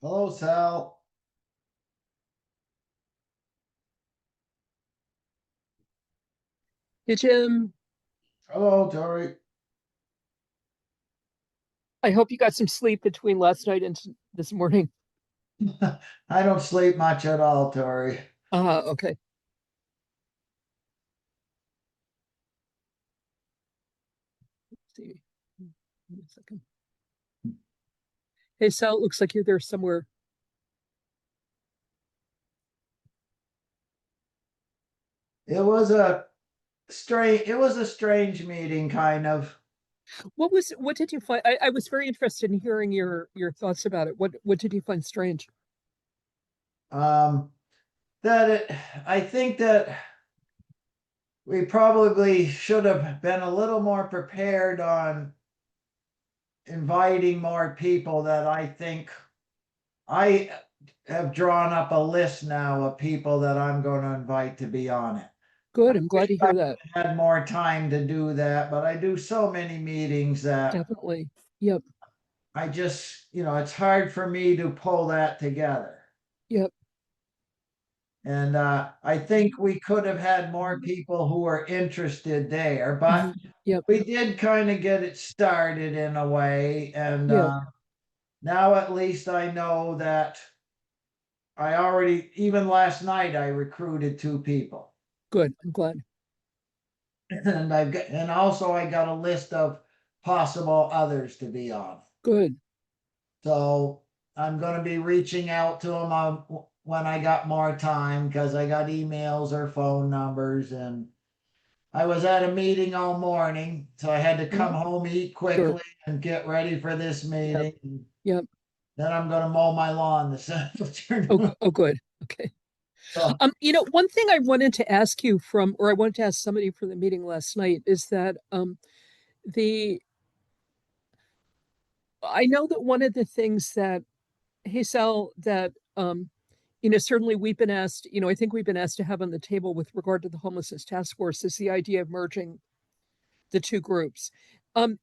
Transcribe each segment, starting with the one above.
Hello, Sal. Hey, Jim, Hello, Tori. I hope you got some sleep between last night and this morning. I don't sleep much at all, Tori. Okay. Let's see. Give me a second. Hey, Sal, it looks like you're there somewhere. It was a strange meeting, kind of. What did you find? I was very interested in hearing your thoughts about it. What did you find strange? Um, that it, I think that we probably should have been a little more prepared on inviting more people that I think I have drawn up a list now of people that I'm going to invite to be on it. Good. I'm glad to I hear that. had more time to do that, but I do so many meetings that Definitely. Yep. I just, it's hard for me to pull that together. Yep. And I think we could have had more people who were interested there, but Yep. we did kind of get it started in a way. And Yep. now at least I know that even last night, I recruited two people. Good. I'm glad. And also I got a list of possible others to be on. Good. So I'm going to be reaching out to them when I got more time because I got emails or phone numbers. And I was at a meeting all morning, so I had to come home, eat Sure. quickly, and get ready for this Yep. meeting. And Yep. then I'm going to mow my lawn this Oh, afternoon. oh, good. Okay. So, One thing I wanted to ask you or I wanted to ask somebody from the meeting last night is that the I know that one of the things that, hey Sal, that certainly we've been asked, I think we've been asked to have on the table with regard to the homelessness task force is the idea of merging the two groups.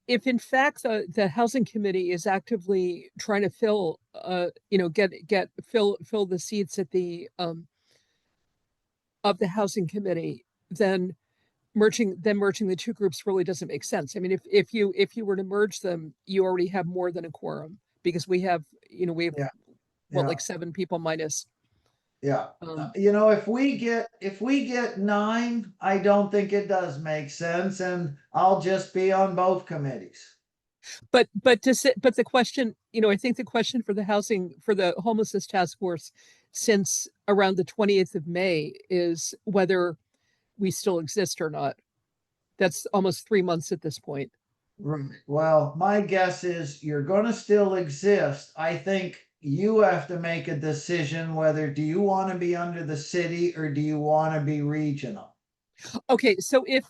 If in fact the housing committee is actively trying to fill, fill the seats at the of the housing committee, then merging the two groups really doesn't make sense. I mean, if you were to merge them, you already have more than a quorum because we have yeah, what, yeah, like seven people minus. yeah. Um, If we get nine, I don't think it does make sense, and I'll just be on both committees. but the question, I think the question for the homelessness task force since around the 20th of May is whether we still exist or not. That's almost 3 months at this point. Right. Well, my guess is you're going to still exist. I think you have to make a decision whether do you want to be under the city or do you want to be regional? Okay, so if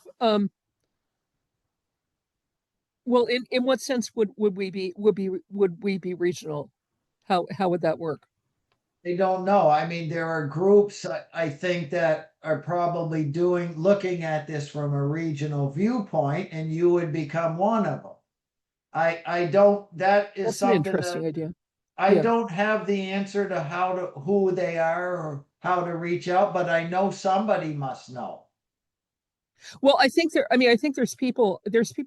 well, in what sense would we be regional? How would that work? I don't know. I mean, there are groups I think that are probably looking at this from a regional viewpoint, and you would become one of them. I don't, that is That's an something that interesting idea. I Yeah. don't have the answer to who they are or how to reach out, but I know somebody must know. Well, I think there's people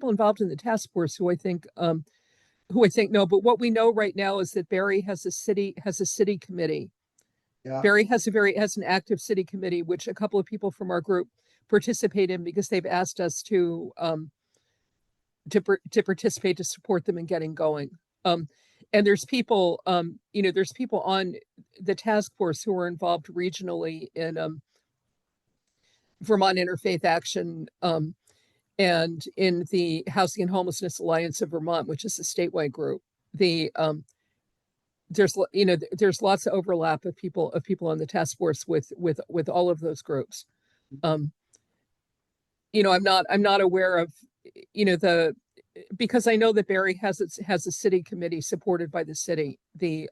involved in the task force who I think know, but what we know right now is that Barry has a city committee. Yeah. Barry has an active city committee, which a couple of people from our group participate in because they've asked us to participate to support them in getting going. Um, and there's people on the task force who are involved regionally in Vermont Interfaith Action, and in the Housing and Homelessness Alliance of Vermont, which is a statewide group. The there's lots of overlap of people on the task force with all of those groups. Um, I'm not aware of the because I know that Barry has a city committee supported by the city. I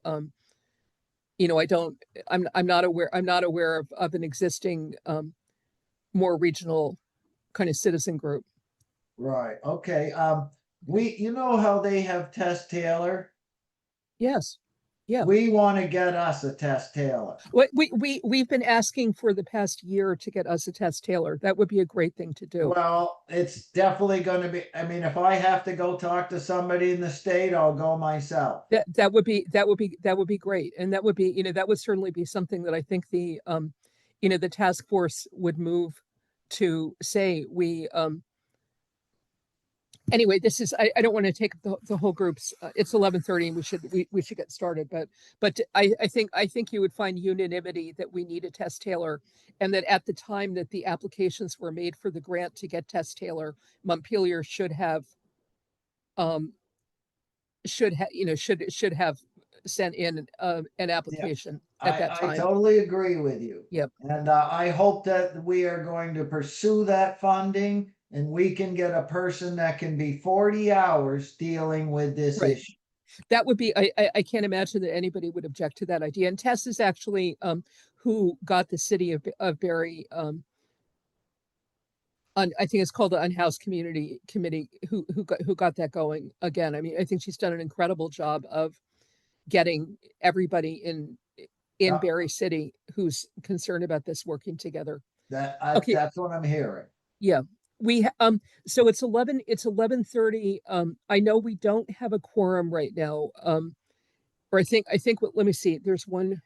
don't I'm not aware of an existing more regional kind of citizen group. Right. Okay. You know how they have Tess Taylor? Yes. Yeah. We want to get us a Tess Taylor. We've been asking for the past year to get us a Tess Taylor. That would be a great thing to do. Well, it's definitely going to be, I mean, if I have to go talk to somebody in the state, I'll go myself. That would be great. And that would be, you know, that would certainly be something that I think the you know, the task force would move to say anyway, this is, I don't want to take the whole group's, it's 11:30 and we should get started, but I think you would find unanimity that we need a Tess Taylor, and that at the time that the applications were made for the grant to get Tess Taylor, Montpelier should have should have sent in an application at that I time. totally agree with you. Yep. And I hope that we are going to pursue that funding and we can get a person that can be 40 hours dealing with this Right. issue. That would be, I can't imagine that anybody would object to that idea. And Tess is actually who got the city of Barry I think it's called the Unhoused Community Committee who got that going again. I mean, I think she's done an incredible job of getting everybody in Yeah, Barry City who's concerned about this working together. Okay, that's what I'm hearing. yeah. We so it's 11:30. I know we don't have a quorum right now. Or I think let me see. There's one.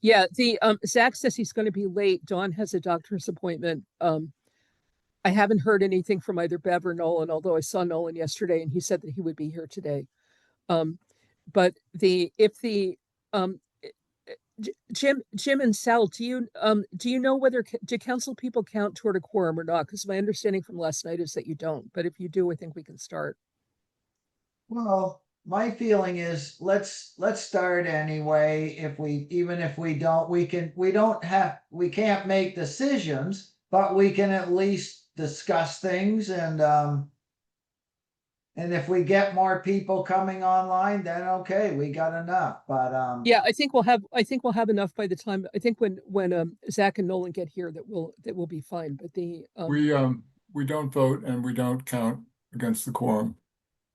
Yeah, the Zach says he's going to be late. Dawn has a doctor's appointment. I haven't heard anything from either Bev or Nolan, although I saw Nolan yesterday and he said that he would be here today. But if the Jim and Sal, do you know whether do council people count toward a quorum or not? Because my understanding from last night is that you don't. But if you do, I think we can start. Well, my feeling is let's start anyway. Even if we don't, we can't make decisions, but we can at least discuss things and if we get more people coming online, then okay, we got enough. But Yeah, I think we'll have enough by the time, I think when Zach and Nolan get here that will be fine. But we don't vote and we don't count against the quorum.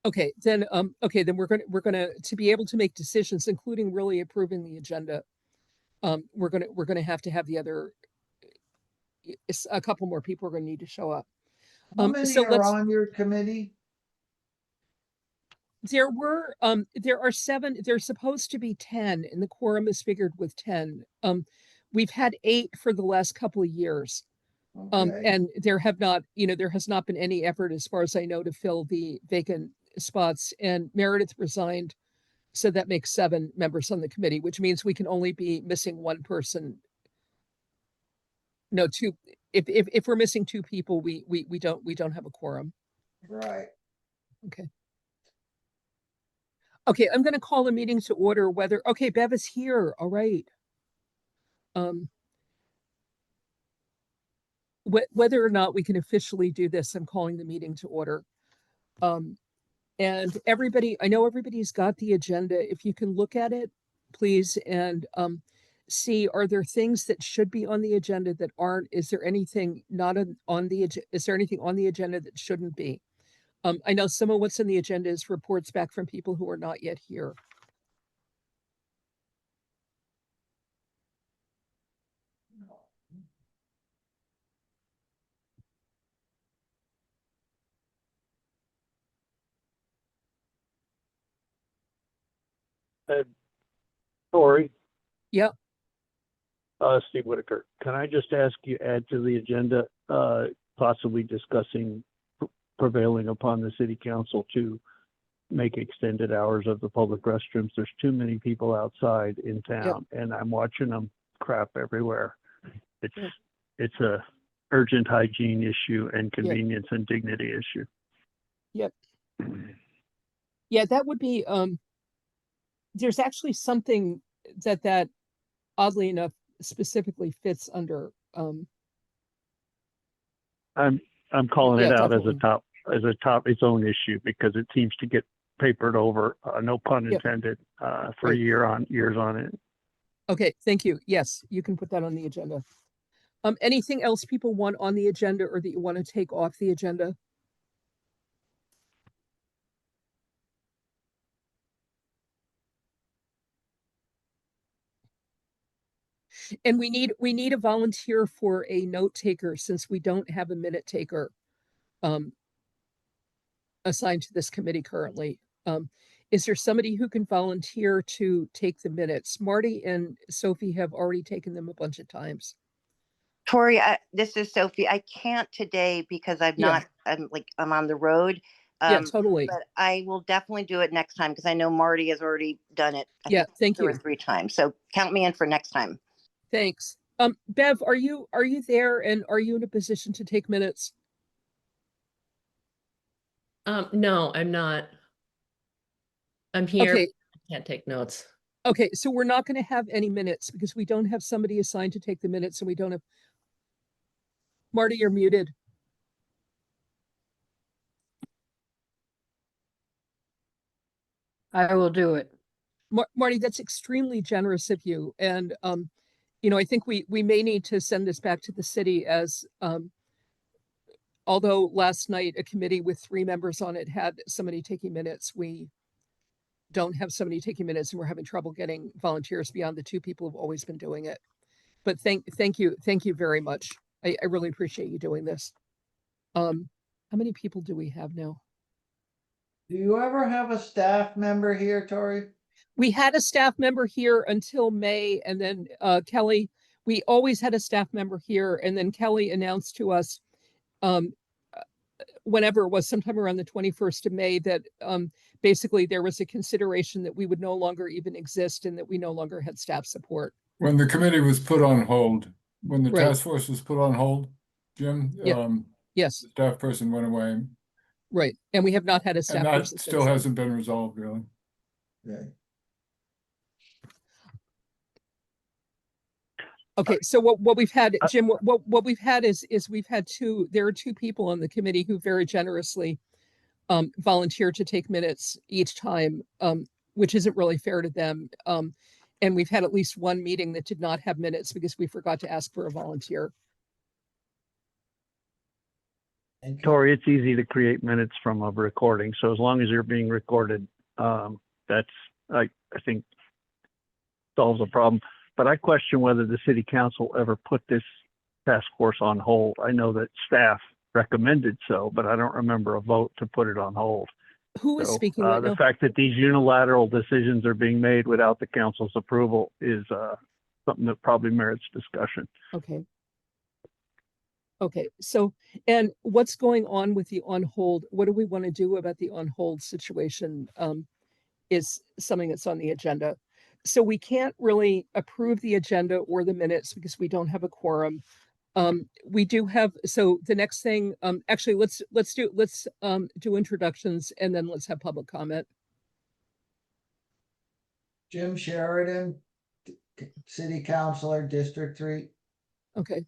okay, then we're gonna to be able to make decisions, including really approving the agenda. We're gonna have to have the other a couple more people are gonna need to show up. how many So are on your committee? there are 7, there's supposed to be 10, and the quorum is figured with 10. We've had 8 for the last couple of years. Okay. And there has not been any effort, as far as I know, to fill the vacant spots. And Meredith resigned, so that makes 7 members on the committee, which means we can only be missing 1 person. No, 2. If we're missing 2 people, we don't have a quorum. Right. Okay. Okay, I'm going to call the meeting to order. Okay, Bev is here. All right. Whether or not we can officially do this, I'm calling the meeting to order. And everybody, I know everybody's got the agenda. If you can look at it, please, and see, are there things that should be on the agenda that aren't? Is there anything not on the agenda? Is there anything on the agenda that shouldn't be? I know some of what's on the agenda is reports back from people who are not yet here. Tori. Yep. Steve Whitaker. Can I just ask you add to the agenda, possibly discussing prevailing upon the city council to make extended hours of the public restrooms? There's too many people outside in town, and I'm watching them crap everywhere. It's a urgent hygiene issue and convenience and dignity issue. Yep. Yeah, that would be. There's actually something that oddly enough specifically fits under. I'm calling it out definitely. as a top its own issue because it seems to get papered over, no pun intended, for years on it. Okay, thank you. Yes, you can put that on the agenda. Anything else people want on the agenda or that you want to take off the agenda? And we need a volunteer for a note taker since we don't have a minute taker assigned to this committee currently. Is there somebody who can volunteer to take the minutes? Marty and Sophie have already taken them a bunch of times. Tori, this is Sophie. I can't today because I'm on the road. Yeah, totally. But I will definitely do it next time because I know Marty has already done it. I think thank 2 you. or 3 times. So count me in for next time. Thanks. Bev, are you there and are you in a position to take minutes? No, I'm not. I'm here. Okay. I can't take notes. Okay, so we're not going to have any minutes because we don't have somebody assigned to take the minutes and we don't have. Marty, you're muted. I will do it. Marty, that's extremely generous of you. And, you know, I think we may need to send this back to the city as, although last night a committee with 3 members on it had somebody taking minutes, we don't have somebody taking minutes and we're having trouble getting volunteers beyond the 2 people who've always been doing it. But thank you very much. I really appreciate you doing this. How many people do we have now? Do you ever have a staff member here, Tori? We had a staff member here until May, and then Kelly, we always had a staff member here, and then Kelly announced to us whenever it was, sometime around the 21st of May, that basically there was a consideration that we would no longer even exist and that we no longer had staff support. When the committee was put on hold, when the Right. task force was put on hold, Jim, Yes, the staff person went away, right. And we have not had a staff and that person still since then. hasn't been resolved, really. Yeah. Okay, so what we've had, Jim, what we've had is we've had there are 2 people on the committee who very generously volunteer to take minutes each time, which isn't really fair to them. And we've had at least 1 meeting that did not have minutes because we forgot to ask for a volunteer. Thank you. Tori, it's easy to create minutes from a recording. So as long as you're being recorded, that's, I think, solves a problem. But I question whether the city council ever put this task force on hold. I know that staff recommended so, but I don't remember a vote to put it on hold. Who is So, speaking right the now? fact that these unilateral decisions are being made without the council's approval is something that probably merits discussion. Okay. Okay, so, and what's going on with the on hold? What do we want to do about the on hold situation? Is something that's on the agenda. So we can't really approve the agenda or the minutes because we don't have a quorum. We do have, so the next thing, actually, let's do introductions and then let's have public comment. Jim Sheridan, City Councilor, District 3. Okay.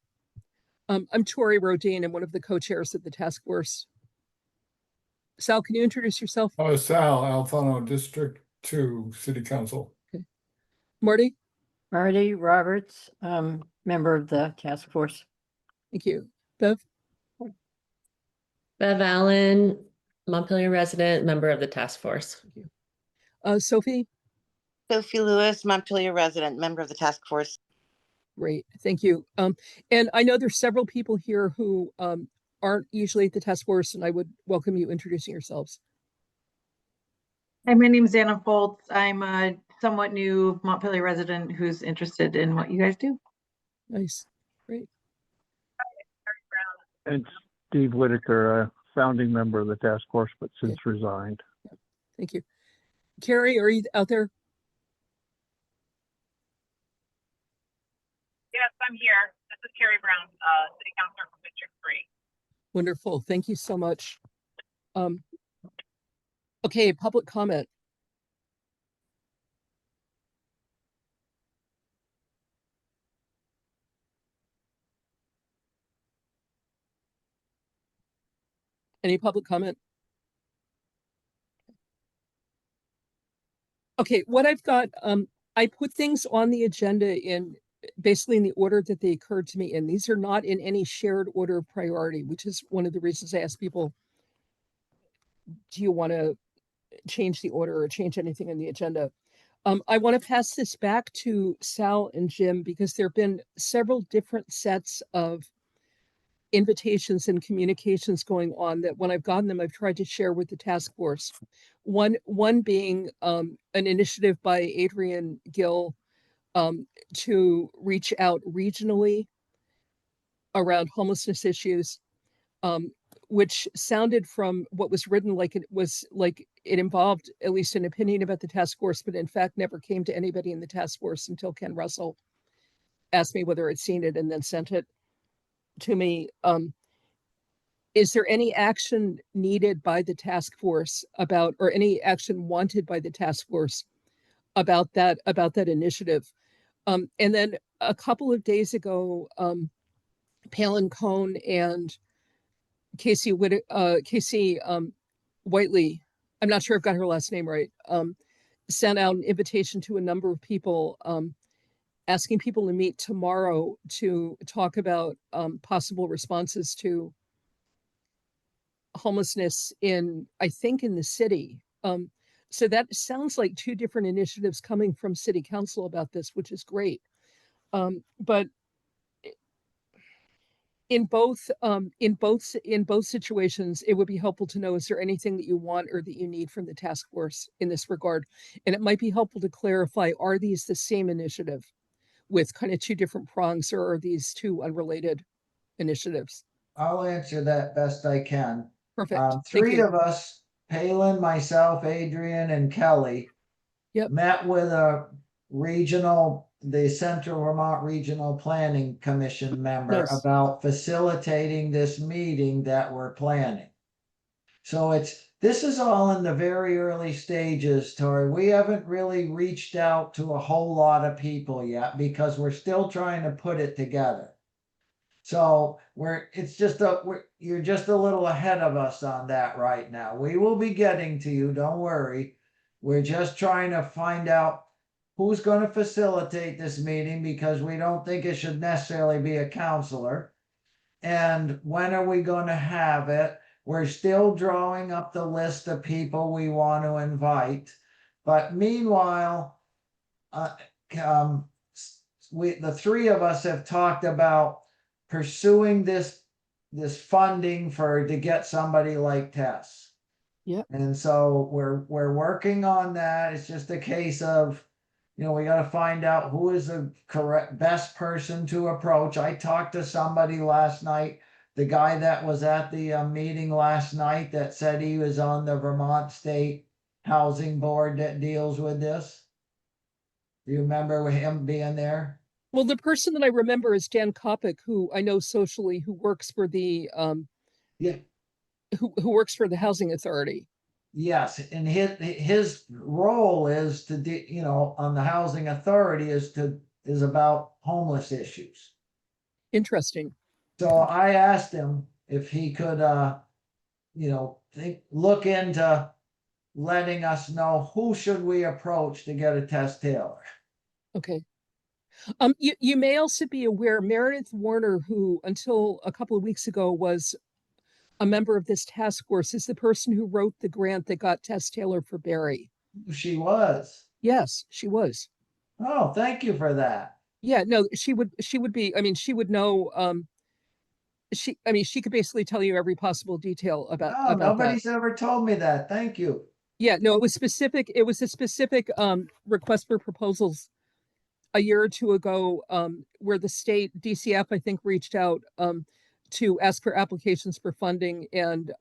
I'm Tori Rodine. I'm one of the co-chairs of the task force. Sal, can you introduce yourself? Sal Alfano, District 2, City Council. Okay. Marty? Marty Roberts, member of the task force. Thank you. Bev? Bev Allen, Montpelier resident, member of the task force. Thank you. Sophie? Sophie Lewis, Montpelier resident, member of the task force. Great, thank you. And I know there's several people here who aren't usually at the task force, and I would welcome you introducing yourselves. Hi, my name is Anna Foltz. I'm a somewhat new Montpelier resident who's interested in what you guys do. Nice, great. And Steve Whitaker, a founding member of the task force, but since resigned. Thank you. Carrie, are you out there? Yes, I'm here. This is Carrie Brown, City Councilor from District 3. Wonderful, thank you so much. Okay, public comment. Any public comment? Okay, what I've got, I put things on the agenda in basically in the order that they occurred to me in. These are not in any shared order of priority, which is one of the reasons I ask people, do you want to change the order or change anything in the agenda? I want to pass this back to Sal and Jim because there have been several different sets of invitations and communications going on that when I've gotten them, I've tried to share with the task force. One being an initiative by Adrian Gill to reach out regionally around homelessness issues, which sounded from what was written like it involved at least an opinion about the task force, but in fact never came to anybody in the task force until Ken Russell asked me whether I'd seen it and then sent it to me. Is there any action needed by the task force about, or any action wanted by the task force about that initiative? And then a couple of days ago, Palin Cohn and Casey Whiteley, I'm not sure I've got her last name right, sent out an invitation to a number of people, asking people to meet tomorrow to talk about possible responses to homelessness I think in the city. So that sounds like two different initiatives coming from city council about this, which is great. But in both situations, it would be helpful to know, is there anything that you want or that you need from the task force in this regard? And it might be helpful to clarify, are these the same initiative with kind of two different prongs, or are these two unrelated initiatives? I'll answer that best I can. Perfect. Thank Three you. of us, Palin, myself, Adrian, and Kelly, Yep. met with the Central Vermont Regional Planning Commission member Nice. about facilitating this meeting that we're planning. So this is all in the very early stages, Tori. We haven't really reached out to a whole lot of people yet because we're still trying to put it together. So you're just a little ahead of us on that right now. We will be getting to you, don't worry. We're just trying to find out who's going to facilitate this meeting because we don't think it should necessarily be a counselor. And when are we going to have it? We're still drawing up the list of people we want to invite. But meanwhile, the three of us have talked about pursuing this funding to get somebody like Tess. Yep. And so we're working on that. It's just a case of, we got to find out who is the best person to approach. I talked to somebody last night, the guy that was at the meeting last night that said he was on the Vermont State Housing Board that deals with this. Do you remember him being there? Well, the person that I remember is Dan Kopic, who I know socially, who works for the who works for the Housing Authority. Yes, and his role is on the Housing Authority is about homeless issues. Interesting. So I asked him if he could look into letting us know who should we approach to get a Tess Taylor. Okay. You may also be aware Meredith Warner, who until a couple of weeks ago was a member of this task force, is the person who wrote the grant that got Tess Taylor for Barry. She was. Yes, she was. Oh, thank you for that. Yeah, no, she would be, she would know, she could basically tell you every possible detail about nobody's that. ever told me that. Thank you. Yeah, no, it was a specific request for proposals a year or two ago, where the state DCF, I think, reached out to ask for applications for funding, and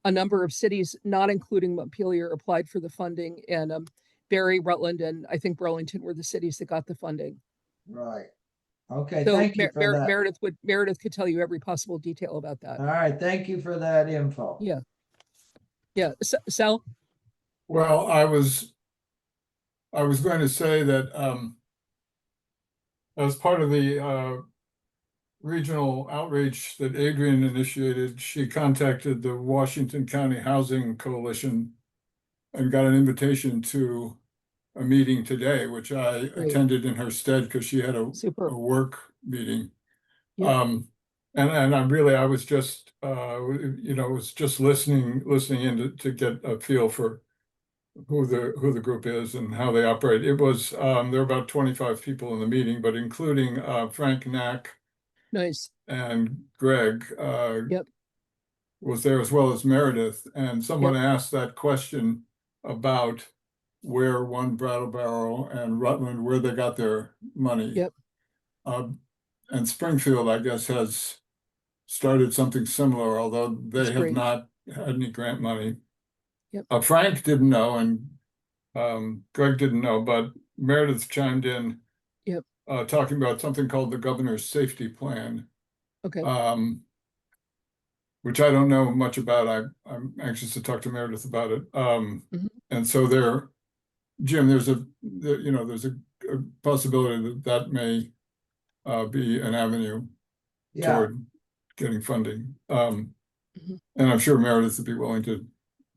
a number of cities, not including Montpelier, applied for the funding, and Barry, Rutland, and I think Burlington were the cities that got the funding. Right. Okay. So Thank you for that. Meredith could tell you every possible detail about that. All right. Thank you for that info. Yeah. Yeah. Sal? Well, I was going to say that as part of the regional outreach that Adrian initiated, she contacted the Washington County Housing Coalition and got an invitation to a meeting today, which I attended in her stead because she had a work meeting. Yeah. And I was just was just listening in to get a feel for who the group is and how they operate. It was, there were about 25 people in the meeting, but including Frank Knack Nice. and Greg Yep. was there, as well as Meredith. And someone Yep. asked that question about where One Brattleboro and Rutland, where they got their money. Yep. And Springfield, I guess, has started something similar, although they That's have great. not had any grant money. Yep. Frank didn't know, and Greg didn't know, but Meredith chimed in. Yep. Talking about something called the Governor's Safety Plan. Okay. Which I don't know much about. I'm anxious to talk to Meredith about it. Mhm. And so there, Jim, there's a possibility that that may be an avenue Yeah, toward getting funding. Mhm. And I'm sure Meredith would be willing to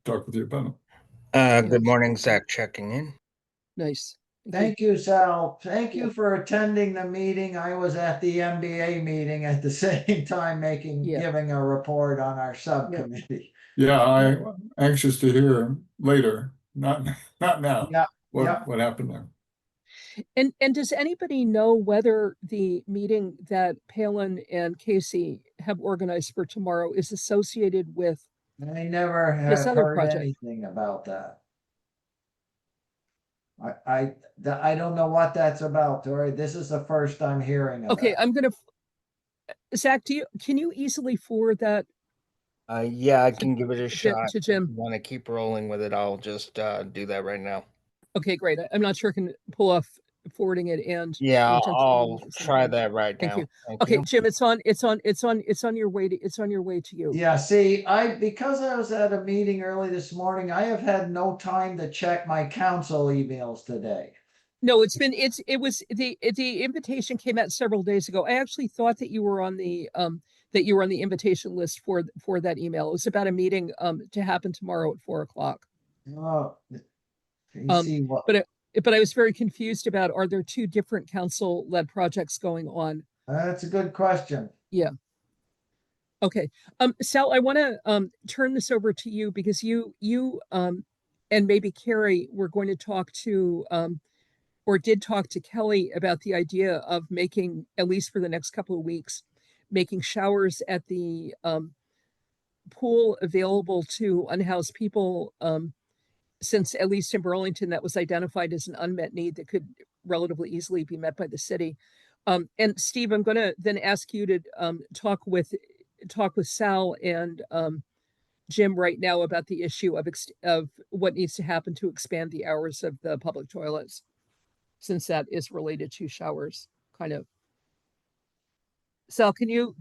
talk with you about it. Good morning, Zach checking in. Nice. thank you, Sal. Thank you for attending the meeting. I was at the MBA meeting at the same time giving a report on our subcommittee. Yeah, I'm anxious to hear later, not now. Yeah, What happened there? And does anybody know whether the meeting that Palin and Casey have organized for tomorrow is associated with I never this have other heard project? anything about that. I don't know what that's about, Tori. This is the first I'm hearing of Okay, it. I'm gonna Zach, can you easily forward that Yeah, I can give it a shot. to If Jim? you want to keep rolling with it, I'll just do that right now. Okay, great. I'm not sure I can pull off forwarding it and Yeah, potentially I'll at the same try time. that right Thank now. you. Thank Okay, you. Jim, it's on your way to you. Yeah, see, because I was at a meeting early this morning, I have had no time to check my council emails today. No, it was the invitation came out several days ago. I actually thought that you were on the invitation list for that email. It was about a meeting to happen tomorrow at 4:00. Oh, you see what? But I was very confused about, are there two different council-led projects going on? That's a good question. Yeah. Okay. Sal, I want to turn this over to you because you and maybe Carrie were going to talk to or did talk to Kelly about the idea of making, at least for the next couple of weeks, making showers at the pool available to unhoused people, since at least in Burlington, that was identified as an unmet need that could relatively easily be met by the city. And Steve, I'm going to then ask you to talk with Sal and Jim right now about the issue of what needs to happen to expand the hours of the public toilets, since that is related to showers, kind of. Sal, could you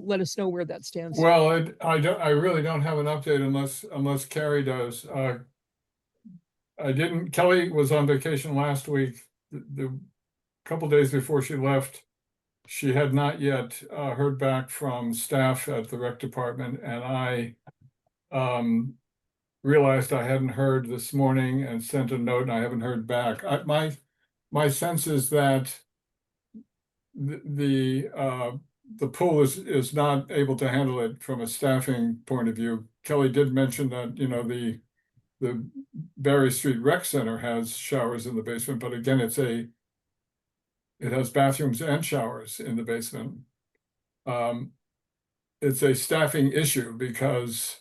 let us know where that stands? Well, I really don't have an update unless Carrie does. Kelly was on vacation last week. The couple days before she left, she had not yet heard back from staff at the rec department, and I realized I hadn't heard this morning and sent a note, and I haven't heard back. My sense is that the pool is not able to handle it from a staffing point of view. Kelly did mention that, the Berry Street Rec Center has showers in the basement, but again, it has bathrooms and showers in the basement. It's a staffing issue because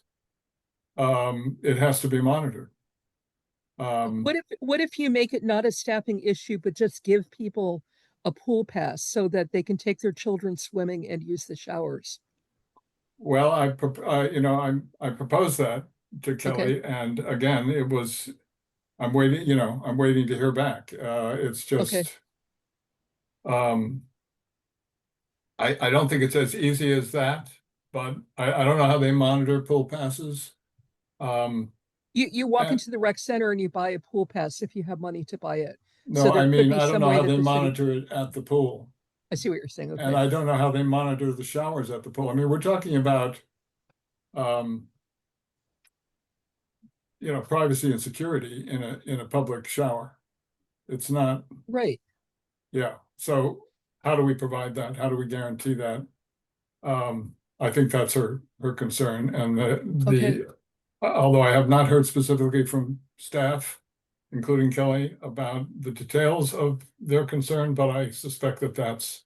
it has to be monitored. What if you make it not a staffing issue, but just give people a pool pass so that they can take their children swimming and use the showers? Well, I proposed that to Kelly, and again, I'm waiting to hear back. It's just, I don't think it's as easy as that, but I don't know how they monitor pool passes. You walk into the rec center and you buy a pool pass if you have money to buy it. No, So there I could mean, be I don't some know way how that they the city- monitor it at the pool. I see what you're saying. Okay. And I don't know how they monitor the showers at the pool. I mean, we're talking about, privacy and security in a public shower. It's not. Right. Yeah. So how do we provide that? How do we guarantee that? I think that's her concern, and although I have not heard specifically from staff, including Kelly, about the details of their concern, but I suspect that that's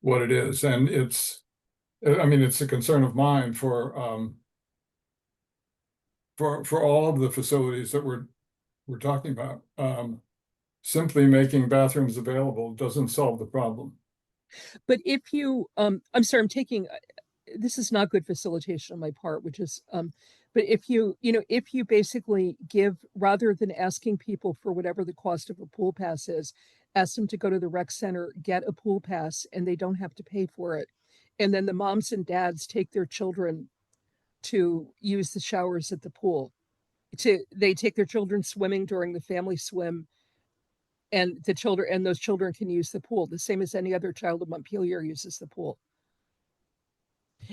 what it is. And it's, I mean, it's a concern of mine for all of the facilities that we're talking about. Simply making bathrooms available doesn't solve the problem. But if you, I'm sorry, I'm taking, this is not good facilitation on my part, which is, but if you, if you basically give, rather than asking people for whatever the cost of a pool pass is, ask them to go to the rec center, get a pool pass, and they don't have to pay for it. And then the moms and dads take their children to use the showers at the pool. They take their children swimming during the family swim, and those children can use the pool the same as any other child of Montpelier uses the pool.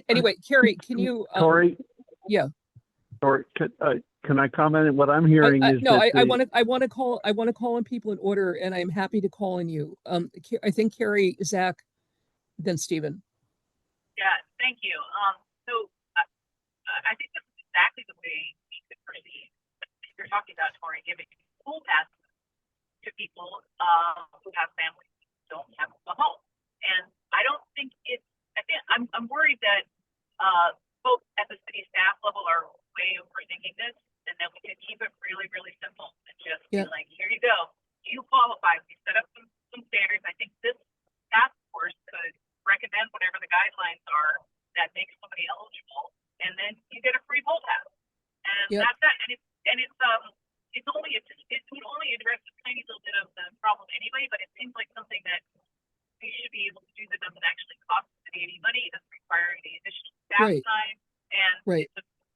Anyway, Carrie, can you Tori, yeah. Tori, can I comment? What I'm hearing is No, that I want to call on people in order, and I'm happy to call on you. I think Carrie, Zach, then Stephen. Yeah, thank you. So I think this is exactly the way we could proceed. You're talking about, Tori, giving pool passes to people who have families who don't have a home. And I don't think I'm worried that folks at the city staff level are way overthinking this, and that we could keep it really, really simple and just be like, here you go. You qualify. We set up some standards. I think this task force could recommend whatever the guidelines are that make somebody eligible, and then you get a free pool pass. And that's that. And it would only address a tiny little bit of the problem anyway, but it seems like something that we should be able to do that doesn't actually cost the city any money. It doesn't require any additional staff time, and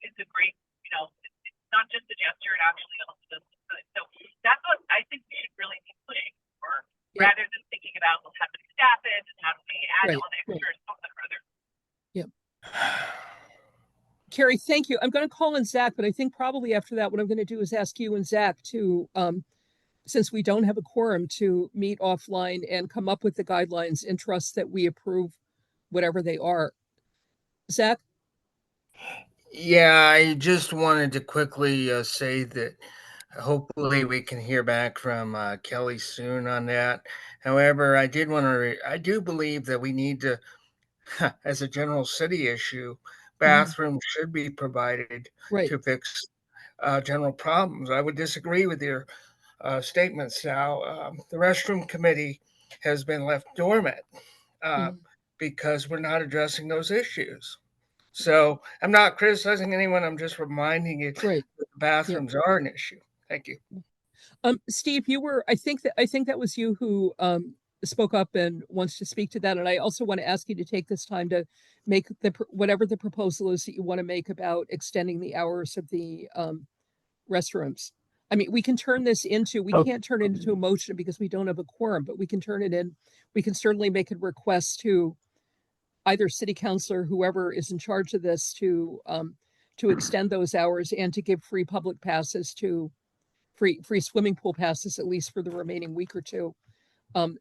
it's a great, it's not just a gesture, it actually also does good. So that's what I think we should really be pushing for, rather than thinking about, well, how do we staff it and how do we add all the extras, something or other. Yeah. Carrie, thank you. I'm going to call in Zach, but I think probably after that, what I'm going to do is ask you and Zach to, since we don't have a quorum, to meet offline and come up with the guidelines and trust that we approve whatever they are. Zach? Yeah, I just wanted to quickly say that hopefully we can hear back from Kelly soon on that. However, I do believe that we need to, as a general city issue, bathrooms should be provided to fix general problems. I would disagree with your statement, Sal. The restroom committee has been left dormant because we're not addressing those issues. So I'm not criticizing anyone. I'm just reminding you that the bathrooms are an issue. Thank you. Steve, I think that was you who spoke up and wants to speak to that. And I also want to ask you to take this time to make whatever the proposal is that you want to make about extending the hours of the restrooms. I mean, we can turn this into, we can't turn it into a motion because we don't have a quorum, but we can turn it in. We can certainly make a request to either city councilor, whoever is in charge of this, to extend those hours and to give free public passes to free swimming pool passes, at least for the remaining week or two,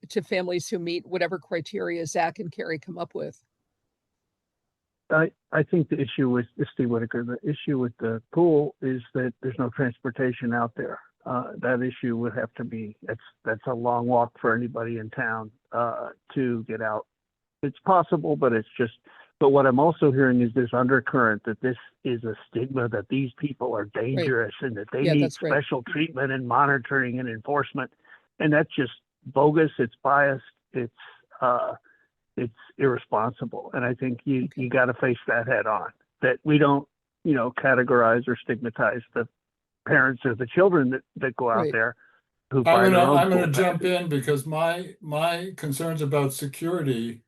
to families who meet whatever criteria Zach and Carrie come up with. I think the issue with Steve Whitaker, the issue with the pool is that there's no transportation out there. That issue would have to be, that's a long walk for anybody in town to get out. It's possible, but but what I'm also hearing is this undercurrent that this is a stigma, that these people are dangerous and that they need special treatment and monitoring and enforcement. And that's just bogus. It's biased. It's irresponsible. And I think you got to face that head on, that we don't, categorize or stigmatize the parents or the children that go out there. I'm going to jump in because my concerns about security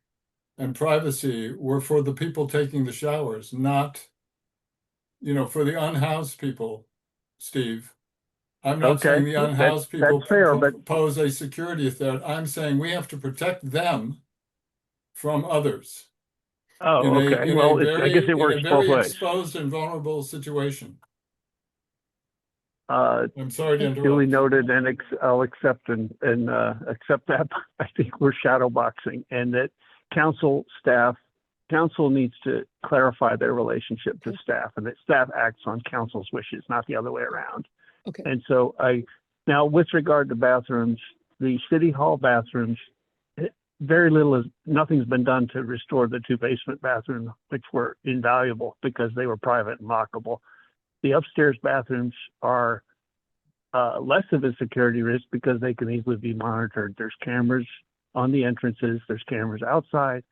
and privacy were for the people taking the showers, not, for the unhoused people, Steve. I'm not saying the unhoused people pose a security threat. I'm saying we have to protect them from others. Oh, okay. Well, I guess it works both ways. In a very exposed and vulnerable situation. I'm sorry to interrupt. Duly noted, and I'll accept and accept that. I think we're shadow boxing, and that council staff council needs to clarify their relationship to Okay. staff, and that staff acts on council's wishes, not the other way around. Okay. And so now with regard to bathrooms, the city hall bathrooms, nothing's been done to restore the 2 basement bathrooms, which were invaluable because they were private and lockable. The upstairs bathrooms are less of a security risk because they can easily be monitored. There's cameras on the entrances, there's cameras outside,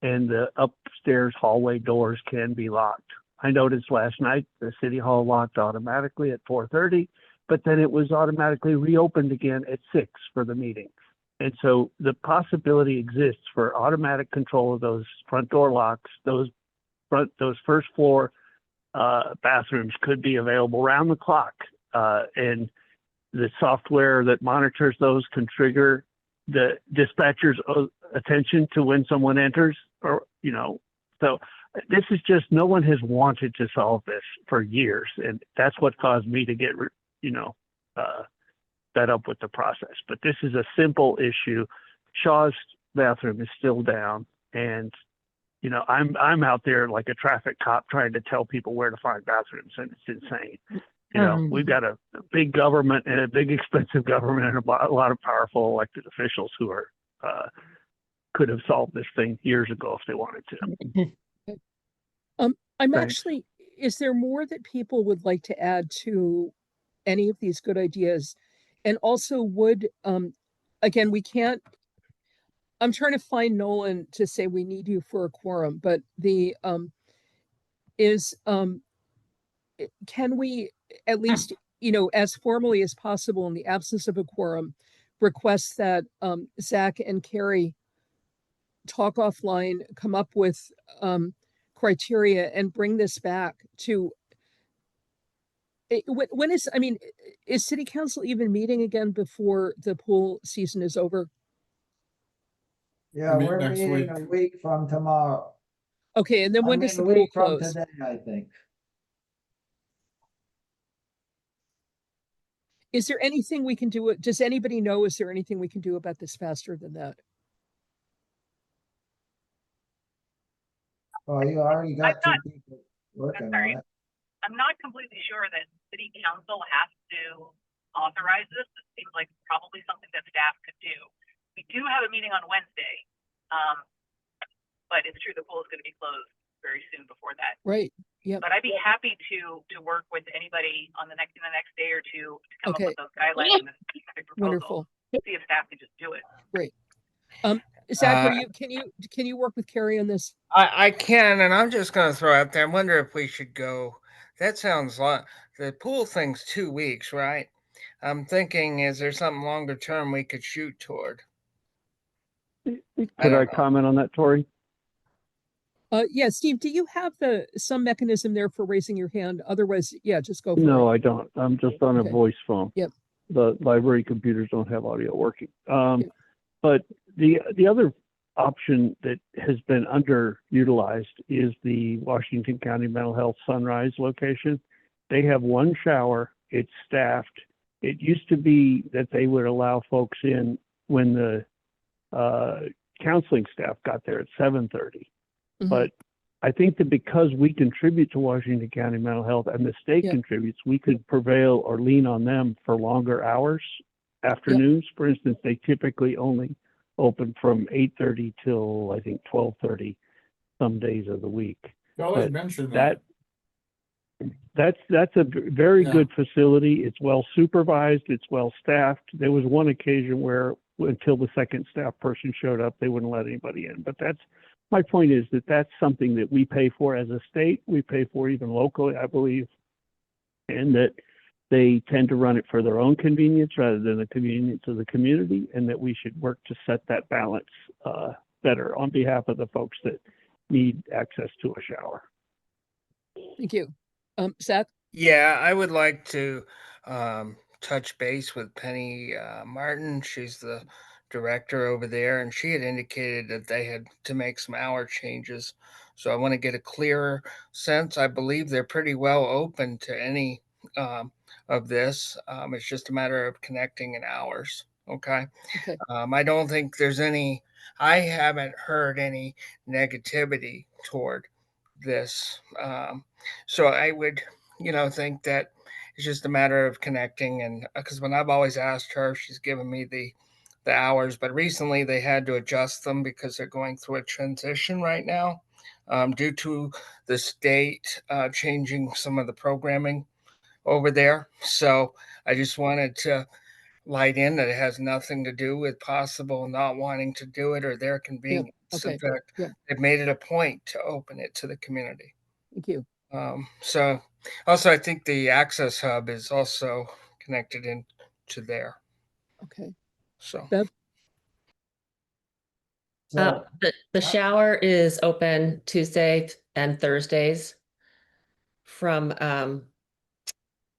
and the upstairs hallway doors can be locked. I noticed last night the city hall locked automatically at 4:30, but then it was automatically reopened again at 6 for the meeting. And so the possibility exists for automatic control of those front door locks. Those first floor bathrooms could be available round the clock, and the software that monitors those can trigger the dispatcher's attention to when someone enters, or so this is just, no one has wanted to solve this for years, and that's what caused me to get fed up with the process. But this is a simple issue. Shaw's bathroom is still down, and I'm out there like a traffic cop trying to tell people where to find bathrooms, and it's insane. We've got a big government and a big expensive government and a lot of powerful elected officials who are could have solved this thing years ago if they wanted to. I'm Thanks. actually, is there more that people would like to add to any of these good ideas? And also again, we can't, I'm trying to find Nolan to say we need you for a quorum, but can we at least, as formally as possible in the absence of a quorum, request that Zach and Carrie talk offline, come up with criteria and bring this back to when is city council even meeting again before the pool season is over? Yeah, meet we're next meeting a week from tomorrow. Okay, and then when does the pool from close? today, I think. Is there anything we can do? Does anybody know, is there anything we can do about this faster than that? Oh, you already got I'm 2 people working sorry. on it. I'm not completely sure that city council has to authorize this. It seems like probably something that staff could do. We do have a meeting on Wednesday, but it's true the pool is going to be closed very soon before that. Right. Yeah. But I'd be happy to work with anybody on the next day or two to come Okay. up with those guidelines and the specific proposal. Wonderful. See if staff can just do it. Great. Zach, can you work with Carrie on this? I can, and I'm just going to throw out there. I wonder if we should go. That sounds like the pool thing's 2 weeks, right? I'm thinking, is there something longer term we could shoot toward? Could I comment on that, Tori? Yeah, Steve, do you have some mechanism there for raising your hand? Otherwise, yeah, just go for it. No, I don't. I'm just on a Okay. voice phone. Yep. The library computers don't have audio working. Yep. But the other option that has been underutilized is the Washington County Mental Health Sunrise location. They have 1 shower. It's staffed. It used to be that they would allow folks in when the counseling staff got there at 7:30. Mhm. But I think that because we contribute to Washington County Mental Health and the state Yep. contributes, we could prevail or lean on them for longer hours, afternoons. For instance, they typically only open from 8:30 till I think 12:30 some days of the week. Kelly But mentioned that. That's a very Yeah. good facility. It's well supervised. It's well staffed. There was one occasion where until the second staff person showed up, they wouldn't let anybody in. But my point is that that's something that we pay for as a state. We pay for even locally, I believe, and that they tend to run it for their own convenience rather than the convenience of the community, and that we should work to set that balance better on behalf of the folks that need access to a shower. Thank you. Zach? Yeah, I would like to touch base with Penny Martin. She's the director over there, and she had indicated that they had to make some hour changes. So I want to get a clearer sense. I believe they're pretty well open to any of this. It's just a matter of connecting in hours. Okay. Okay. I don't think there's any I haven't heard any negativity toward this. So I would, think that it's just a matter of connecting. And because when I've always asked her, she's given me the hours, but recently they had to adjust them because they're going through a transition right now, due to the state changing some of the programming over there. So I just wanted to light in that it has nothing to do with possible not wanting to do it or their convenience. Okay. In fact, Yeah. they've made it a point to open it to the community. Thank you. So also, I think the access hub is also connected into there. Okay. So Bev? So, The shower is open Tuesday and Thursdays from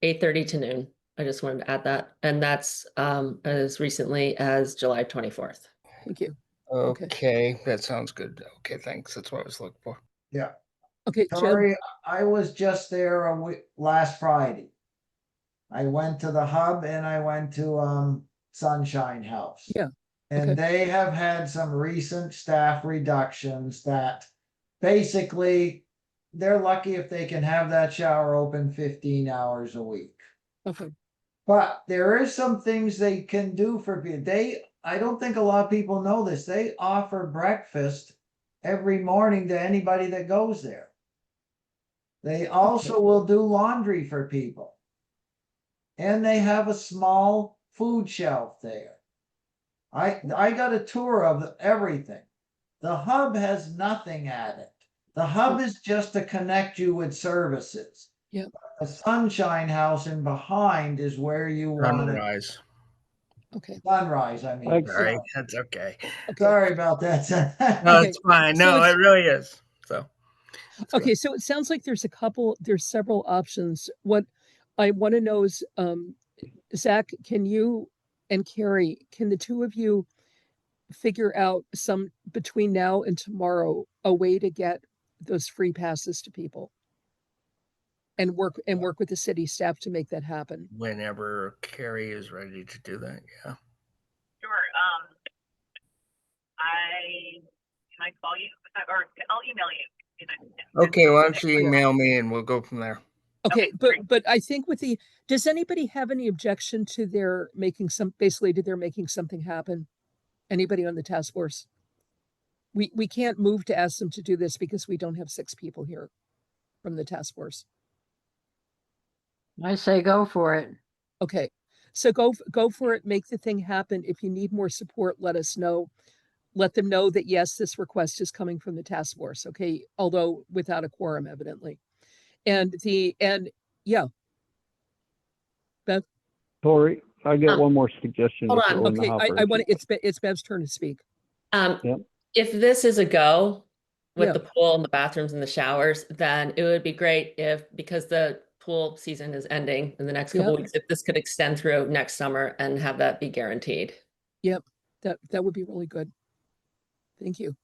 8:30 to noon. I just wanted to add that. And that's as recently as July 24th. Thank you. okay, that sounds good. Okay, thanks. That's what I was looking for. yeah, Okay, Jen? Tori, I was just there last Friday. I went to the hub and I went to Sunshine House. Yeah. And Okay. they have had some recent staff reductions that basically they're lucky if they can have that shower open 15 hours a week. Okay. But there is some things they can do for people. I don't think a lot of people know this. They offer breakfast every morning to anybody that goes there. They also will do laundry for people. And they have a small food shelf there. I got a tour of everything. The hub has nothing at it. The hub is just to connect you with services. Yep. The Sunshine House in behind is where you want to. Sunrise. Okay. Sunrise, I mean. Sorry, that's okay. Okay. Sorry about that. No, Okay, it's fine. so No, it's- it really is. So Okay, so it sounds like there's several options. What I want to know is, Zach, can you and Carrie, can the two of you figure out between now and tomorrow, a way to get those free passes to people? And work with the city staff to make that happen. whenever Carrie is ready to do that, yeah. Sure. Can I call you or I'll email you? Okay, why don't you email me and we'll go from there. Okay, Okay, but I think does anybody have any objection to their making something happen? Anybody on the task force? We can't move to ask them to do this because we don't have 6 people here from the task force. I say go for it. Okay, so go for it, make the thing happen. If you need more support, let us know. Let them know that yes, this request is coming from the task force, okay? Although without a quorum, evidently. And yeah. Bev? Tori, I got one more suggestion hold to on. throw in the Okay, hopper. I want it's Bev's turn to speak. Yep. If this is a go with Yeah. the pool and the bathrooms and the showers, then it would be great because the pool season is ending in the next couple weeks, if this could extend through next summer and have that be guaranteed. Yep, that would be really good. Thank you.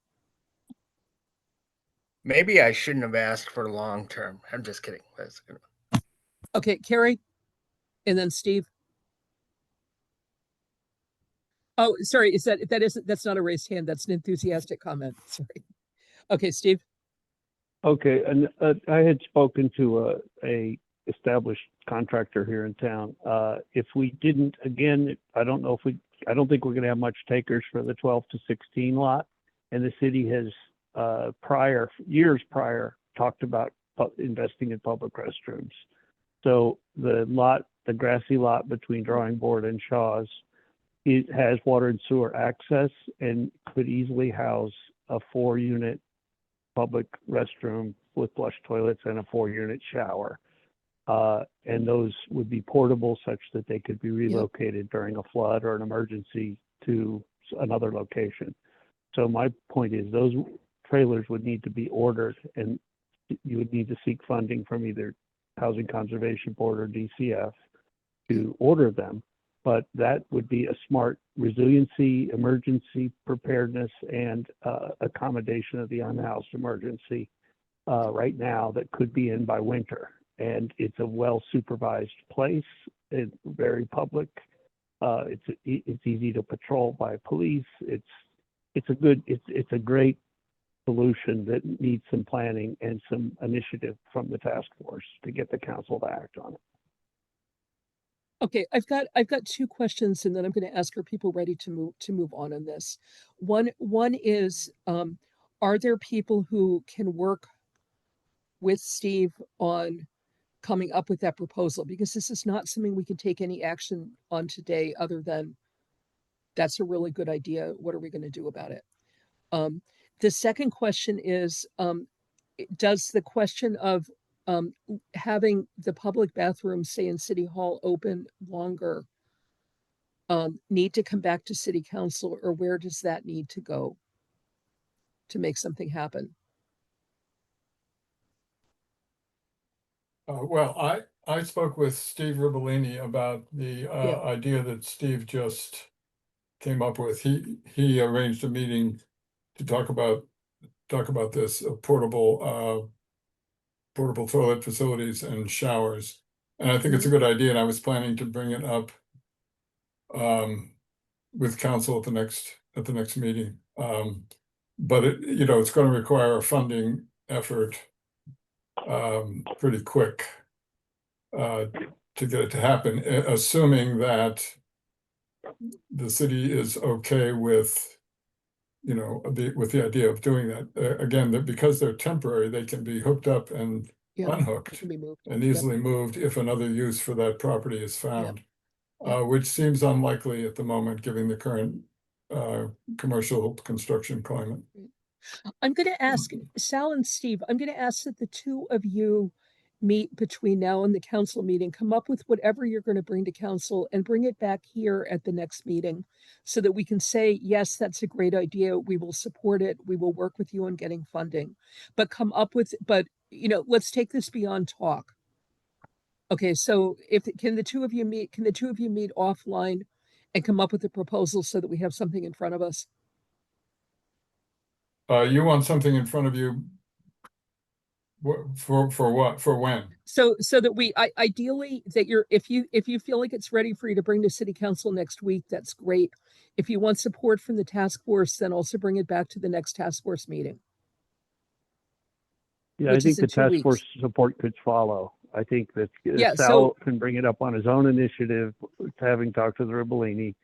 Maybe I shouldn't have asked for long term. I'm just kidding. Okay, Carrie, and then Steve. Oh, sorry, that's not a raised hand, that's an enthusiastic comment. Sorry. Okay, Steve. Okay, and I had spoken to a established contractor here in town. If we didn't, again, I don't think we're gonna have much takers for the 12 to 16 lot. And the city has years prior talked about investing in public restrooms. So the grassy lot between Drawing Board and Shaw's, it has water and sewer access and could easily house a 4-unit public restroom with flush toilets and a 4-unit shower. And those would be portable such that they could be relocated during a flood or an emergency to another location. So my point is those trailers would need to be ordered and you would need to seek funding from either Housing Conservation Board or DCF to order them. But that would be a smart resiliency, emergency preparedness, and accommodation of the unhoused emergency right now that could be in by winter. And it's a well-supervised place. It's very public. It's easy to patrol by police. It's it's a great solution that needs some planning and some initiative from the task force to get the council to act on it. Okay, I've got two questions, and then I'm going to ask, are people ready to move on this? One is, are there people who can work with Steve on coming up with that proposal? Because this is not something we can take any action on today, other than that's a really good idea. What are we going to do about it? The second question is, does the question of having the public bathroom, say in City Hall, open longer need to come back to City Council, or where does that need to go to make something happen? Well, I spoke with Steve Ribellini about the idea that Steve just came up with. He arranged a meeting to talk about this portable toilet facilities and showers. And I think it's a good idea, and I was planning to bring it up with council at the next meeting. But it's going to require a funding effort pretty quick to get it to happen, assuming that the city is okay with the idea of doing that. Again, that because they're temporary, they can be hooked up and unhooked Can be moved. and easily moved if another use for that property is found, which seems unlikely at the moment, given the current commercial construction climate. I'm going to ask Sal and Steve, I'm going to ask that the two of you meet between now and the council meeting, come up with whatever you're going to bring to council and bring it back here at the next meeting, so that we can say, yes, that's a great idea. We will support it. We will work with you on getting funding, but let's take this beyond talk. Okay. So can the two of you meet offline and come up with a proposal so that we have something in front of us? You want something in front of you for what? For when? So that we ideally that if you feel like it's ready for you to bring to City Council next week, that's great. If you want support from the task force, then also bring it back to the next task force meeting. Yeah, I think the task force support could follow. I think that Sal can bring it up on his own initiative, having talked to the Ribellini.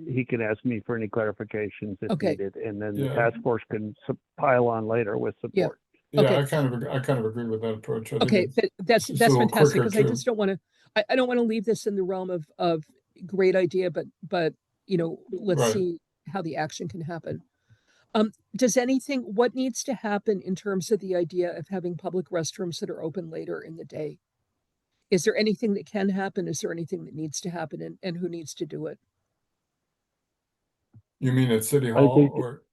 He can ask me for any clarifications if needed, and then the task force can pile on later with support. Yeah, I kind of agree with that approach. That's fantastic, because I just don't want to. I don't want to leave this in the realm of great idea, but let's see how the action can happen. What needs to happen in terms of the idea of having public restrooms that are open later in the day? Is there anything that can happen? Is there anything that needs to happen, and who needs to do it? You mean at City Hall or?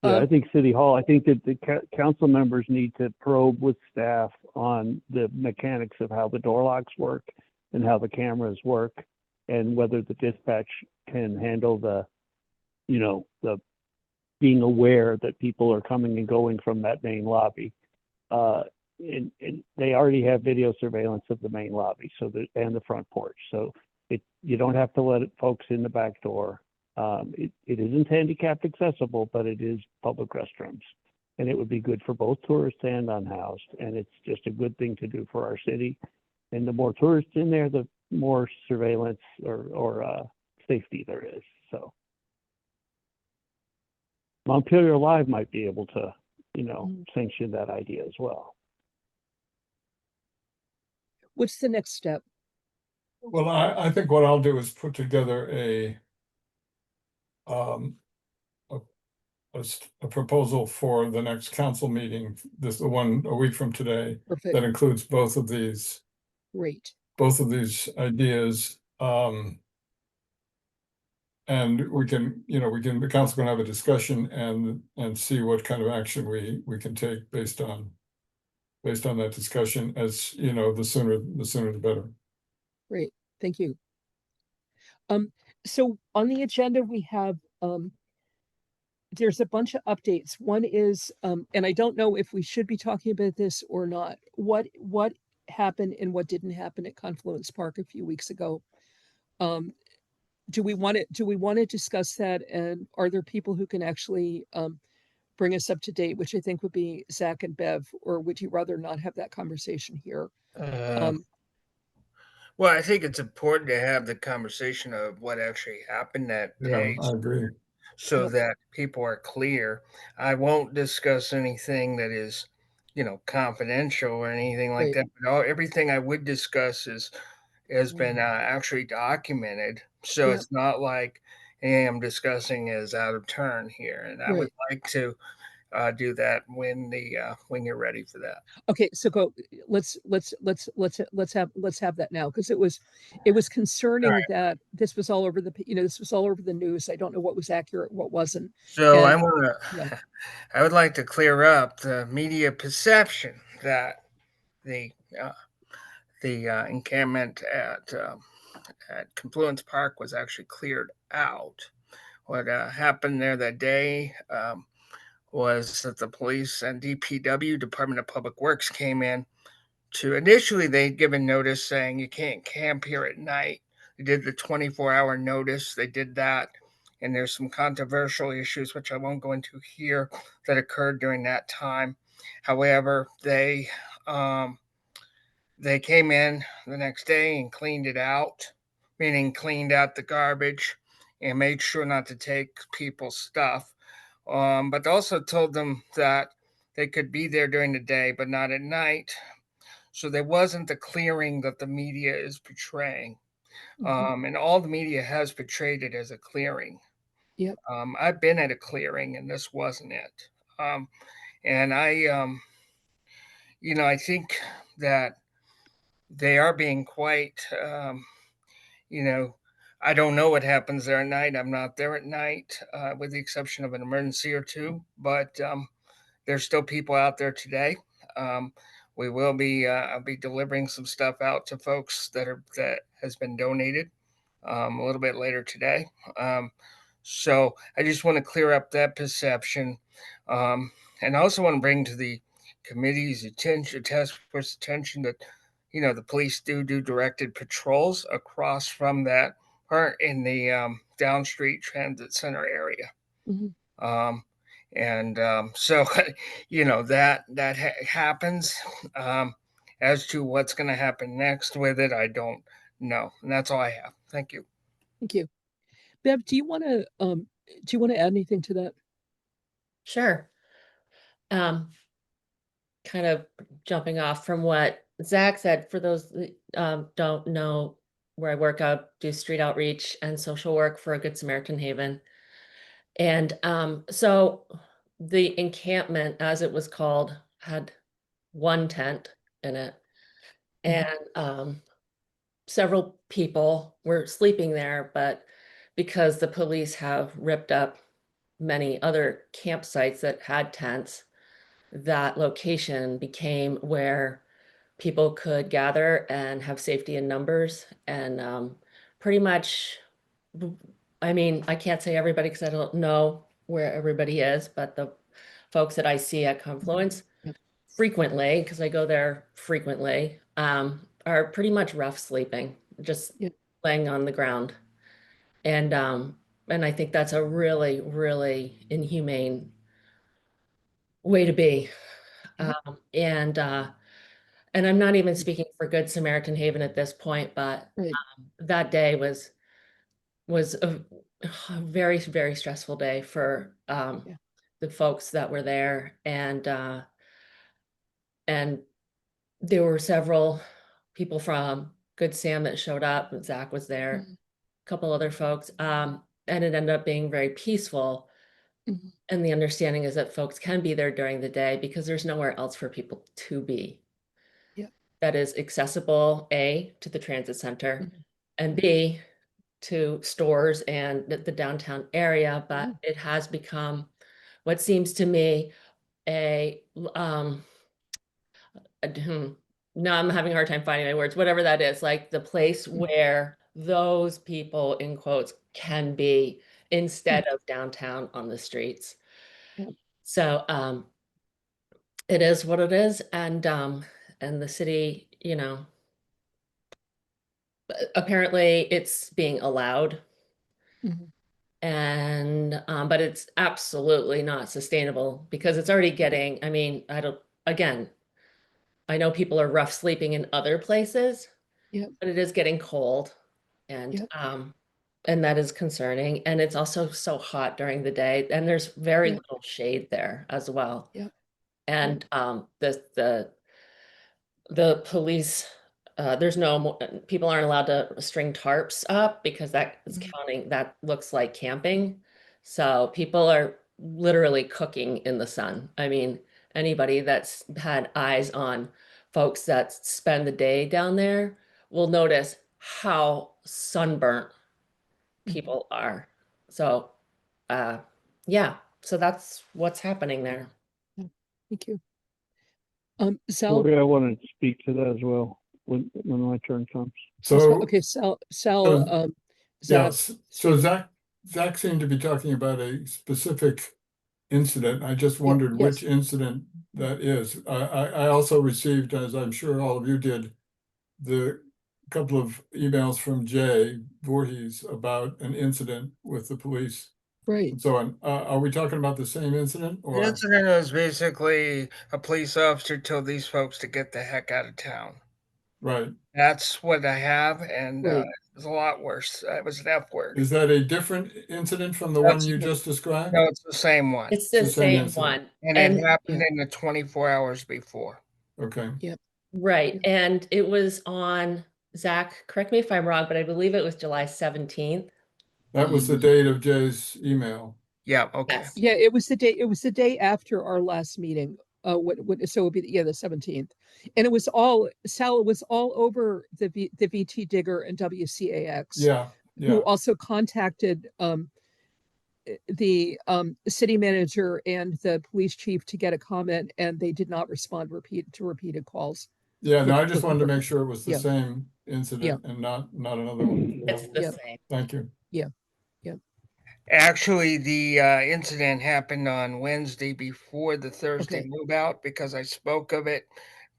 Yeah, I think City Hall. I think that the council members need to probe with staff on the mechanics of how the door locks work and how the cameras work, and whether the dispatch can handle the being aware that people are coming and going from that main lobby. And they already have video surveillance of the main lobby, and the front porch. So you don't have to let folks in the back door. It isn't handicapped accessible, but it is public restrooms, and it would be good for both tourists and unhoused. And it's just a good thing to do for our city. And the more tourists in there, the more surveillance or safety there is. So Montpelier Live might be able to, sanction that idea as well. What's the next step? Well, I think what I'll do is put together a proposal for the next council meeting, the one a week from today. Perfect. That includes both of these. Great. Both of these ideas. And the council can have a discussion and see what kind of action we can take based on that discussion. As the sooner the better. Great, thank you. So on the agenda we have there's a bunch of updates. One is and I don't know if we should be talking about this or not. What happened and what didn't happen at Confluence Park a few weeks ago. do we want to discuss that? And are there people who can actually bring us up to date, which I think would be Zach and Bev, or would you rather not have that conversation here? Well, I think it's important to have the conversation of what actually happened that Yeah, day, I agree. so Yep. that people are clear. I won't discuss anything that is, confidential or anything like Right. that. But everything I would discuss has Mm. been actually documented, so Yep. it's not like, hey, I'm discussing is out of turn here. And I would Right. like to do that when you're ready for that. Okay, so let's have that now, because it was All concerning right. that this was all over this was all over the news. I don't know what was accurate, what wasn't. So And yeah, I would like to clear up the media perception that the uh, the encampment at Confluence Park was actually cleared out. What happened there that day was that the police and DPW, Department of Public Works, came in to initially they'd given notice saying you can't camp here at night. They did the 24-hour notice. They did that. And there's some controversial issues, which I won't go into here, that occurred during that time. However, they came in the next day and cleaned it out, meaning cleaned out the garbage and made sure not to take people's stuff. But also told them that they could be there during the day, but not at night. So there wasn't the clearing that the media is portraying. And all the media has portrayed it as a clearing. yep, I've been at a clearing, and this wasn't it. And I think that they are being quite, you know, I don't know what happens there at night. I'm not there at night, with the exception of an emergency or two. But there's still people out there today. Um, we will be I'll be delivering some stuff out to folks that has been donated a little bit later today. So I just want to clear up that perception, and I also want to bring to the committee's attention, task force attention, that the police do directed patrols across from that part in the Down Street Transit Center area. mhm, Um, and so, that happens. As to what's going to happen next with it, I don't know. And that's all I have. Thank you. thank you. Bev, do you want to add anything to that? Sure. Kind of jumping off from what Zach said, for those that don't know where I work, I do street outreach and social work for a Good Samaritan Haven. And so the encampment, as it was called, had one tent in it. And several people were sleeping there, but because the police have ripped up many other campsites that had tents, that location became where people could gather and have safety in numbers. And pretty much, I mean, I can't say everybody because I don't know where everybody is, but the folks that I see at Confluence Yep. frequently, because I go there frequently, are pretty much rough sleeping, just Yep. laying on the ground. And I think that's a really, really inhumane way to be. Yep. And I'm not even speaking for Good Samaritan Haven at this point, but Right. that day was a very, very stressful day for Yeah. the folks that were there. And there were several people from Good Sam that showed up, and Zach was there, Mhm. a couple other folks. And it ended up being very peaceful. Mhm. And the understanding is that folks can be there during the day because there's nowhere else for people to be. Yep. That is accessible, A, to the transit center, Mhm. and B, to stores and the downtown area. But Yeah. it has become what seems to me no, I'm having a hard time finding my words, whatever that is, like the place where those people, in quotes, can be instead of downtown on the streets. Yeah. So it is what it is. And the city, apparently it's being allowed Mhm. And, but it's absolutely not sustainable because it's already getting, I mean, again, I know people are rough sleeping in other places, Yep. but it is getting cold and, Yep. and that is concerning. And it's also so hot during the day and there's very Yep. little shade there as well. Yep. And, the police, there's no more, people aren't allowed to string tarps up because that is Mhm. counting, that looks like camping. So people are literally cooking in the sun. I mean, anybody that's had eyes on folks that spend the day down there will notice how sunburnt people are. So, yeah, so that's what's happening there. Thank you. Sal, Corey, I wanted to speak to that as well when my turn comes. So, okay, Sal, so- Zach, yes, so Zach seemed to be talking about a specific incident. I just wondered yes. which incident that is. I also received, as I'm sure all of you did, the couple of emails from Jay Voorhees about an incident with the police Right. and so on. Are we talking about the same incident The or? incident was basically a police officer told these folks to get the heck out of town. Right. That's what I have, and Right. it was a lot worse. It was an F word. Is that a different incident from the one That's- you just described? No, it's the same one. It's the the same same incident. one. And And it happened in the 24 hours before. Okay. right, and it was on, Zach, correct me if I'm wrong, but I believe it was July 17th. That was the date of Jay's email. Yeah, okay. Yes. Yeah, it was the day after our last meeting. So it would be, the 17th. And it was all, Sal, it was all over the VT Digger and WCAX. Yeah, Who yeah. also contacted the city manager and the police chief to get a comment, and they did not respond to repeated calls. Yeah, no, I just wanted to make sure it was the Yeah. same incident and not another one. Yeah. It's the Yep. same. Thank you. Actually, the incident happened on Wednesday before the Thursday Okay. move out because I spoke of it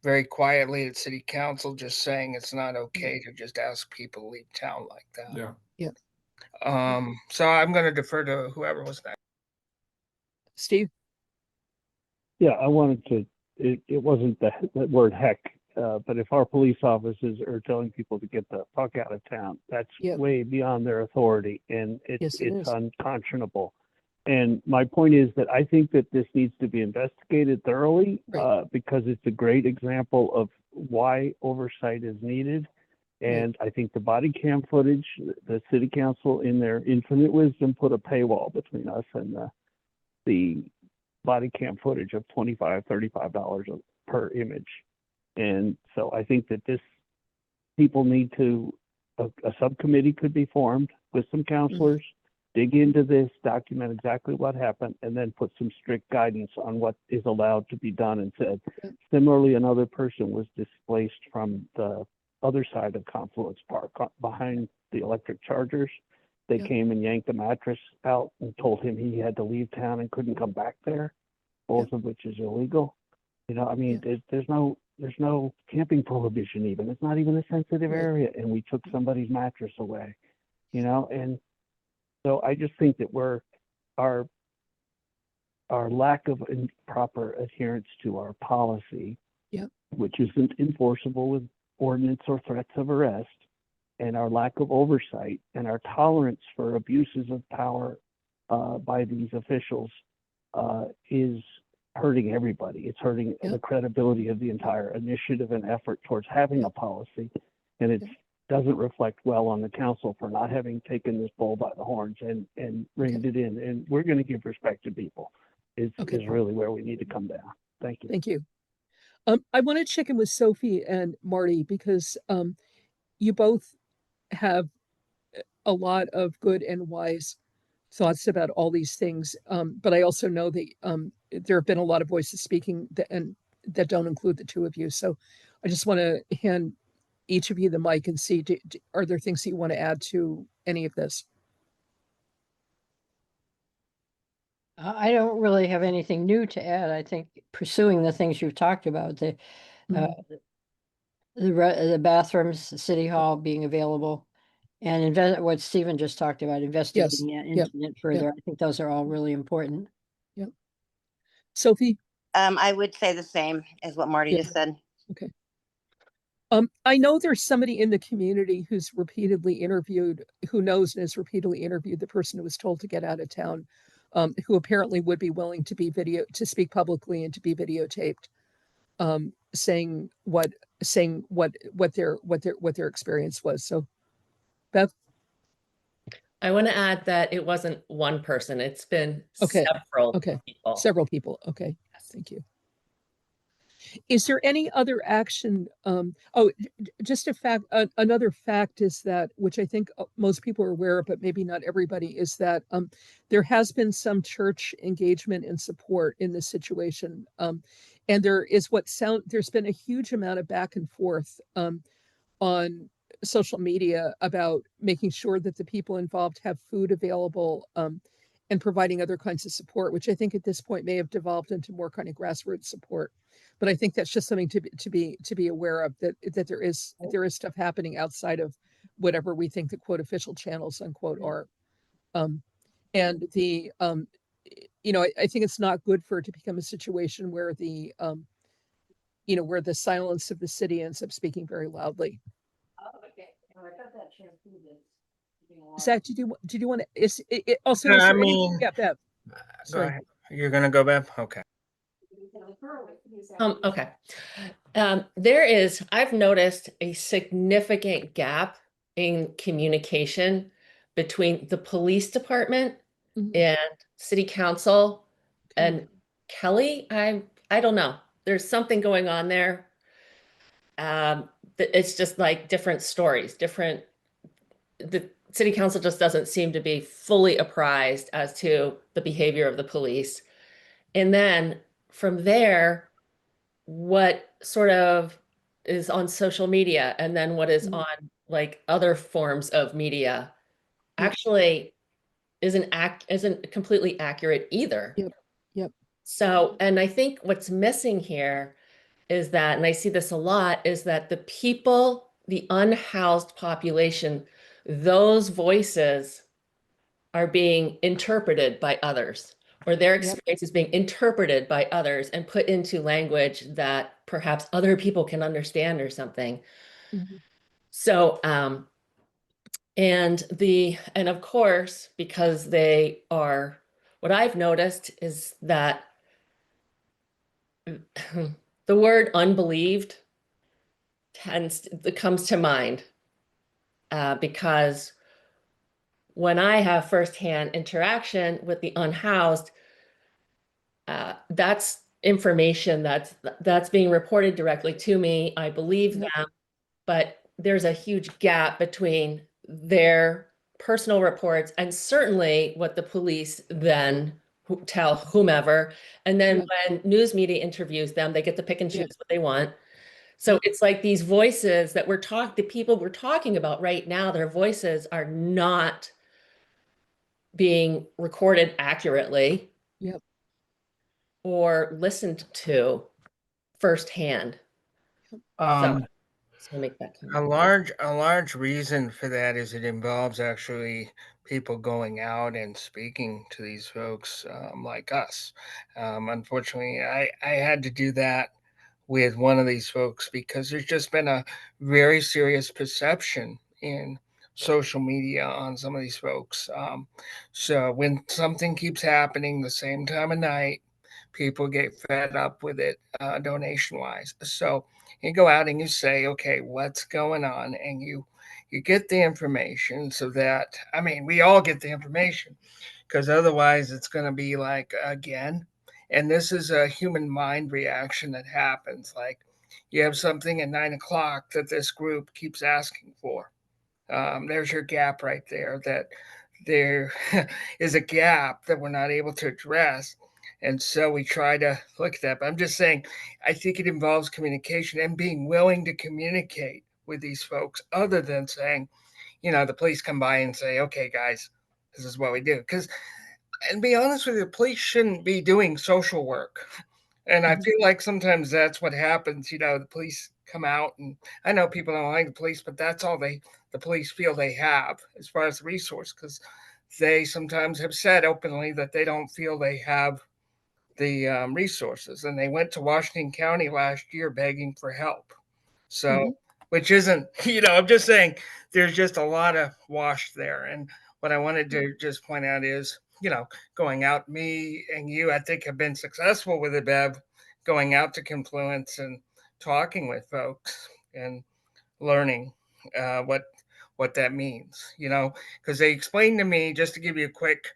very quietly at city council, just saying it's not okay to just ask people to leave town like that. Yeah. So I'm going to defer to whoever was next. Steve? Yeah, I wanted to, it wasn't the word heck, but if our police officers are telling people to get the fuck out of town, that's Yep. way beyond their authority and Yes, it it's is. unconscionable. And my point is that I think that this needs to be investigated thoroughly, Right. because it's a great example of why oversight is needed. And I think the body cam footage, the city council in their infinite wisdom put a paywall between us and the body cam footage of $25, $35 per image. And so I think that people need to, a subcommittee could be formed with some counselors, dig into this, document exactly what happened, and then put some strict guidance on what is allowed to be done and said. Similarly, another person was displaced from the other side of Confluence Park behind the electric chargers. They came and yanked a mattress out and told him he had to leave town and couldn't come back there, both of which is illegal. You know, I mean, there's no camping prohibition even. It's not even a sensitive area, and we took somebody's mattress away, you know, and so I just think that our lack of proper adherence to our policy, which isn't enforceable with ordinance or threats of arrest, and our lack of oversight and our tolerance for abuses of power by these officials is hurting everybody. It's hurting the credibility of the entire initiative and effort towards having a policy. And it doesn't reflect well on the council for not having taken this bull by the horns and reined it in. And we're going to give respect to people is really where we need to come down. Thank you. Thank you. I want to check in with Sophie and Marty because you both have a lot of good and wise thoughts about all these things. But I also know that there have been a lot of voices speaking that don't include the two of you. So I just want to hand each of you the mic and see, are there things that you want to add to any of this? I don't really have anything new to add. I think pursuing the things you've talked about, the bathrooms, the city hall being available, and what Stephen just talked about, investigating that Yep. incident further. I think those are all really important. Sophie? I would say the same as what Marty Yeah. just said. Okay. I know there's somebody in the community who's repeatedly interviewed, who knows and has repeatedly interviewed the person who was told to get out of town, who apparently would be willing to to speak publicly and to be videotaped, saying what their experience was. So, Bev? I want to add that it wasn't one person. It's been Okay. several Okay. people. Several people. Okay. Thank you. Is there any other action? Just another fact is that, which I think most people are aware of, but maybe not everybody, is that there has been some church engagement and support in this situation. And there's been a huge amount of back and forth on social media about making sure that the people involved have food available, and providing other kinds of support, which I think at this point may have devolved into more kind of grassroots support. But I think that's just something to be aware of, that there is stuff happening outside of whatever we think the quote official channels unquote are. And the I think it's not good for it to become a situation where where the silence of the city ends up speaking very loudly. Zach, did you want to? Also, is I there mean, yeah, Bev. go Sorry. ahead. You're gonna go, Bev? Okay. Okay. I've noticed a significant gap in communication between the police department Mhm. and city council Okay. and Kelly. I don't know. There's something going on there. It's just like different stories, the city council just doesn't seem to be fully apprised as to the behavior of the police. And then from there, what sort of is on social media and then what is Mhm. on like other forms of media Yep. actually isn't completely accurate either. Yep. So, and I think what's missing here is that, and I see this a lot, is that the unhoused population, those voices are being interpreted by others, or their Yep. experience is being interpreted by others and put into language that perhaps other people can understand or something. Mhm. So, and of course, because what I've noticed is that the word unbelieved comes to mind, because when I have firsthand interaction with the unhoused, that's information that's being reported directly to me. I believe Yep. them, but there's a huge gap between their personal reports and certainly what the police then tell whomever. And then Yep. when news media interviews them, they get to pick and choose Yep. what they want. So it's like these voices that the people we're talking about right now, their voices are not being recorded accurately Yep. or listened to firsthand. Um, So make that a comment. large reason for that is it involves actually people going out and speaking to these folks, like us. Unfortunately, I had to do that with one of these folks because there's just been a very serious perception in social media on some of these folks. So when something keeps happening the same time of night, people get fed up with it, donation wise. So you go out and you say, okay, what's going on? And you get the information so that, I mean, we all get the information because otherwise it's going to be like, again. And this is a human mind reaction that happens. Like you have something at 9 o'clock that this group keeps asking for. There's your gap right there, that there is a gap that we're not able to address. And so we try to look at that. But I'm just saying, I think it involves communication and being willing to communicate with these folks, other than saying, the police come by and say, okay, guys, this is what we do. Because, and be honest with you, the police shouldn't be doing social work. And I Mhm. feel like sometimes that's what happens. The police come out, and I know people don't like the police, but that's all the police feel they have as far as the resource, because they sometimes have said openly that they don't feel they have the resources. And they went to Washington County last year begging for help. So, Mhm. which isn't, I'm just saying there's just a lot of wash there. And what I wanted to just point out is, going out, me and you, I think, have been successful with it, Bev, going out to Confluence and talking with folks and learning what that means, because they explained to me, just to give you a quick,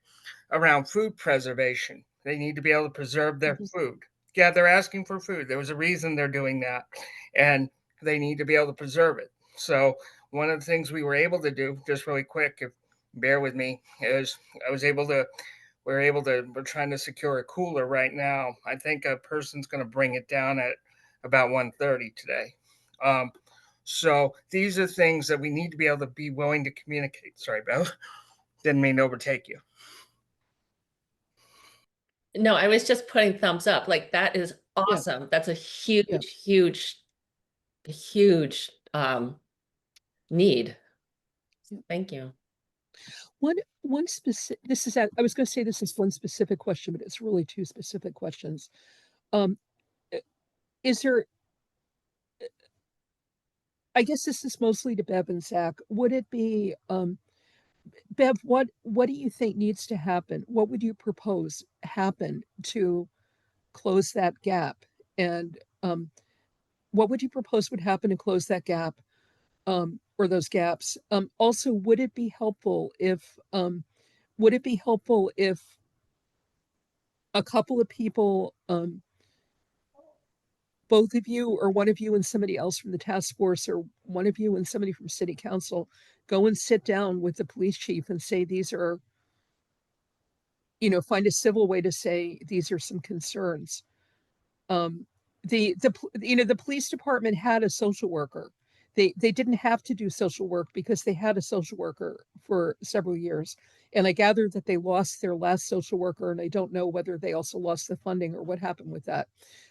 around food preservation. They need to be able to preserve their Mhm. food. Yeah, they're asking for food. There was a reason they're doing that, and they need to be able to preserve it. So one of the things we were able to do, just really quick, if bear with me, is I was able to. We're trying to secure a cooler right now. I think a person's going to bring it down at about 1:30 today. Um, so these are things that we need to be able to be willing to communicate. Sorry, Bev. Didn't mean to overtake you. No, I was just putting thumbs up. Like, that is awesome. That's a Yeah. huge need. Yeah. Thank you. One specific, I was going to say this is one specific question, but it's really two specific questions. Is there, I guess this is mostly to Bev and Zach. Would it be, Bev, what do you think needs to happen? What would you propose happen to close that gap? And what would you propose would happen to close that gap, or those gaps? Also, would it be helpful if a couple of people, both of you or one of you and somebody else from the task force, or one of you and somebody from city council, go and sit down with the police chief and say, these are, find a civil way to say, these are some concerns. The police department had a social worker. They didn't have to do social work because they had a social worker for several years. And I gather that they lost their last social worker, and I don't know whether they also lost the funding or what happened with that.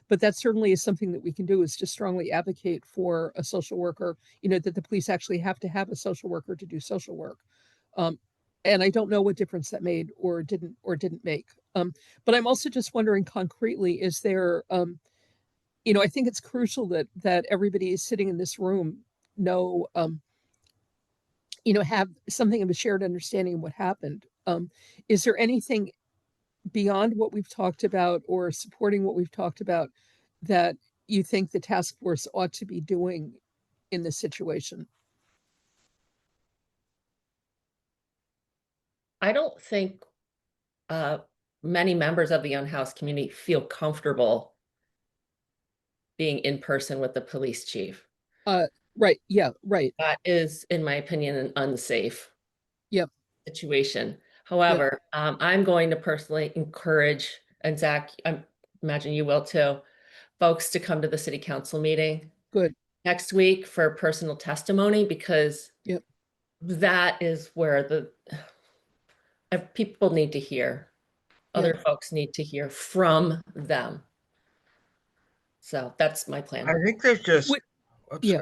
But that certainly is something that we can do, is to strongly advocate for a social worker, that the police actually have to have a social worker to do social work. Um, and I don't know what difference that made or didn't make. But I'm also just wondering concretely, is there, I think it's crucial that everybody sitting in this room know, have something of a shared understanding of what happened. Is there anything beyond what we've talked about or supporting what we've talked about that you think the task force ought to be doing in this situation? I don't think many members of the unhoused community feel comfortable being in person with the police chief. Right. Yeah. Right. That is, in my opinion, an unsafe Yep. situation. However, I'm going to personally encourage, and Zach, I imagine you will too, folks to come to the city council meeting Good. next week for personal testimony, because Yep. that is where the people need to hear. Other folks need to hear from them. So that's my plan. I think there's just. Would, yeah.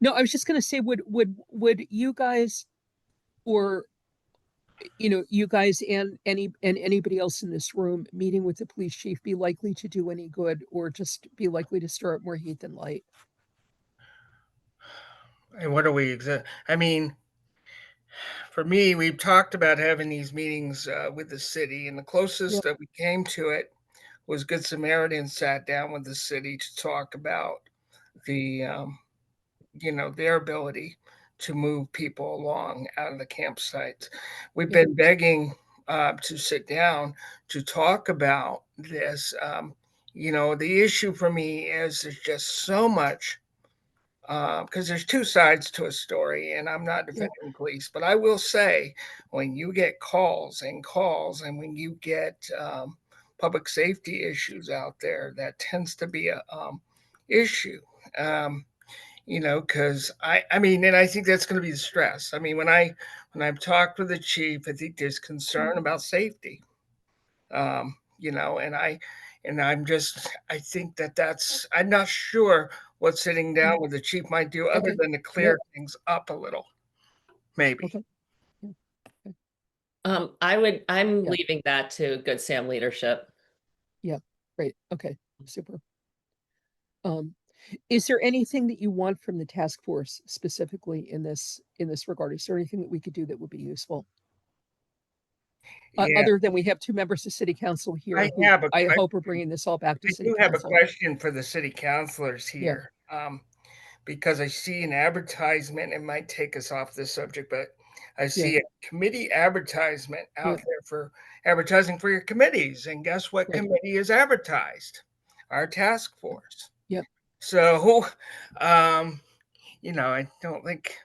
No, I was just going to say, would you guys, or you guys and anybody else in this room meeting with the police chief, be likely to do any good, or just be likely to stir up more heat than light? And what do we I mean, for me, we've talked about having these meetings with the city, and the closest Yep. that we came to it was Good Samaritan sat down with the city to talk about the, their ability to move people along out of the campsites. We've Yep. been begging to sit down to talk about this. The issue for me is there's just so much, because there's two sides to a story, and I'm not defending police, but I will say, when you get calls and calls, and when you get public safety issues out there, that tends to be a issue. Because I mean, and I think that's going to be the stress. I mean, when I've talked with the chief, I think there's concern about safety. And And I think I'm not sure what sitting down with the chief might do other Okay. than to clear things up a little, maybe. Okay. I'm Yeah. leaving that to Good Sam leadership. Great. Okay. Super. Is there anything that you want from the task force specifically in this regard? Is there anything that we could do that would be useful? Yeah, Other than we have two members of city council here I who have a I question. hope are bringing this all back to I city do have a council. question for the city councilors Yeah. here. Because I see an advertisement, it might take us off this subject, but I see a committee advertisement out there for advertising for your committees. And guess what Right. committee is advertised? Our task force. Yep. So, I don't think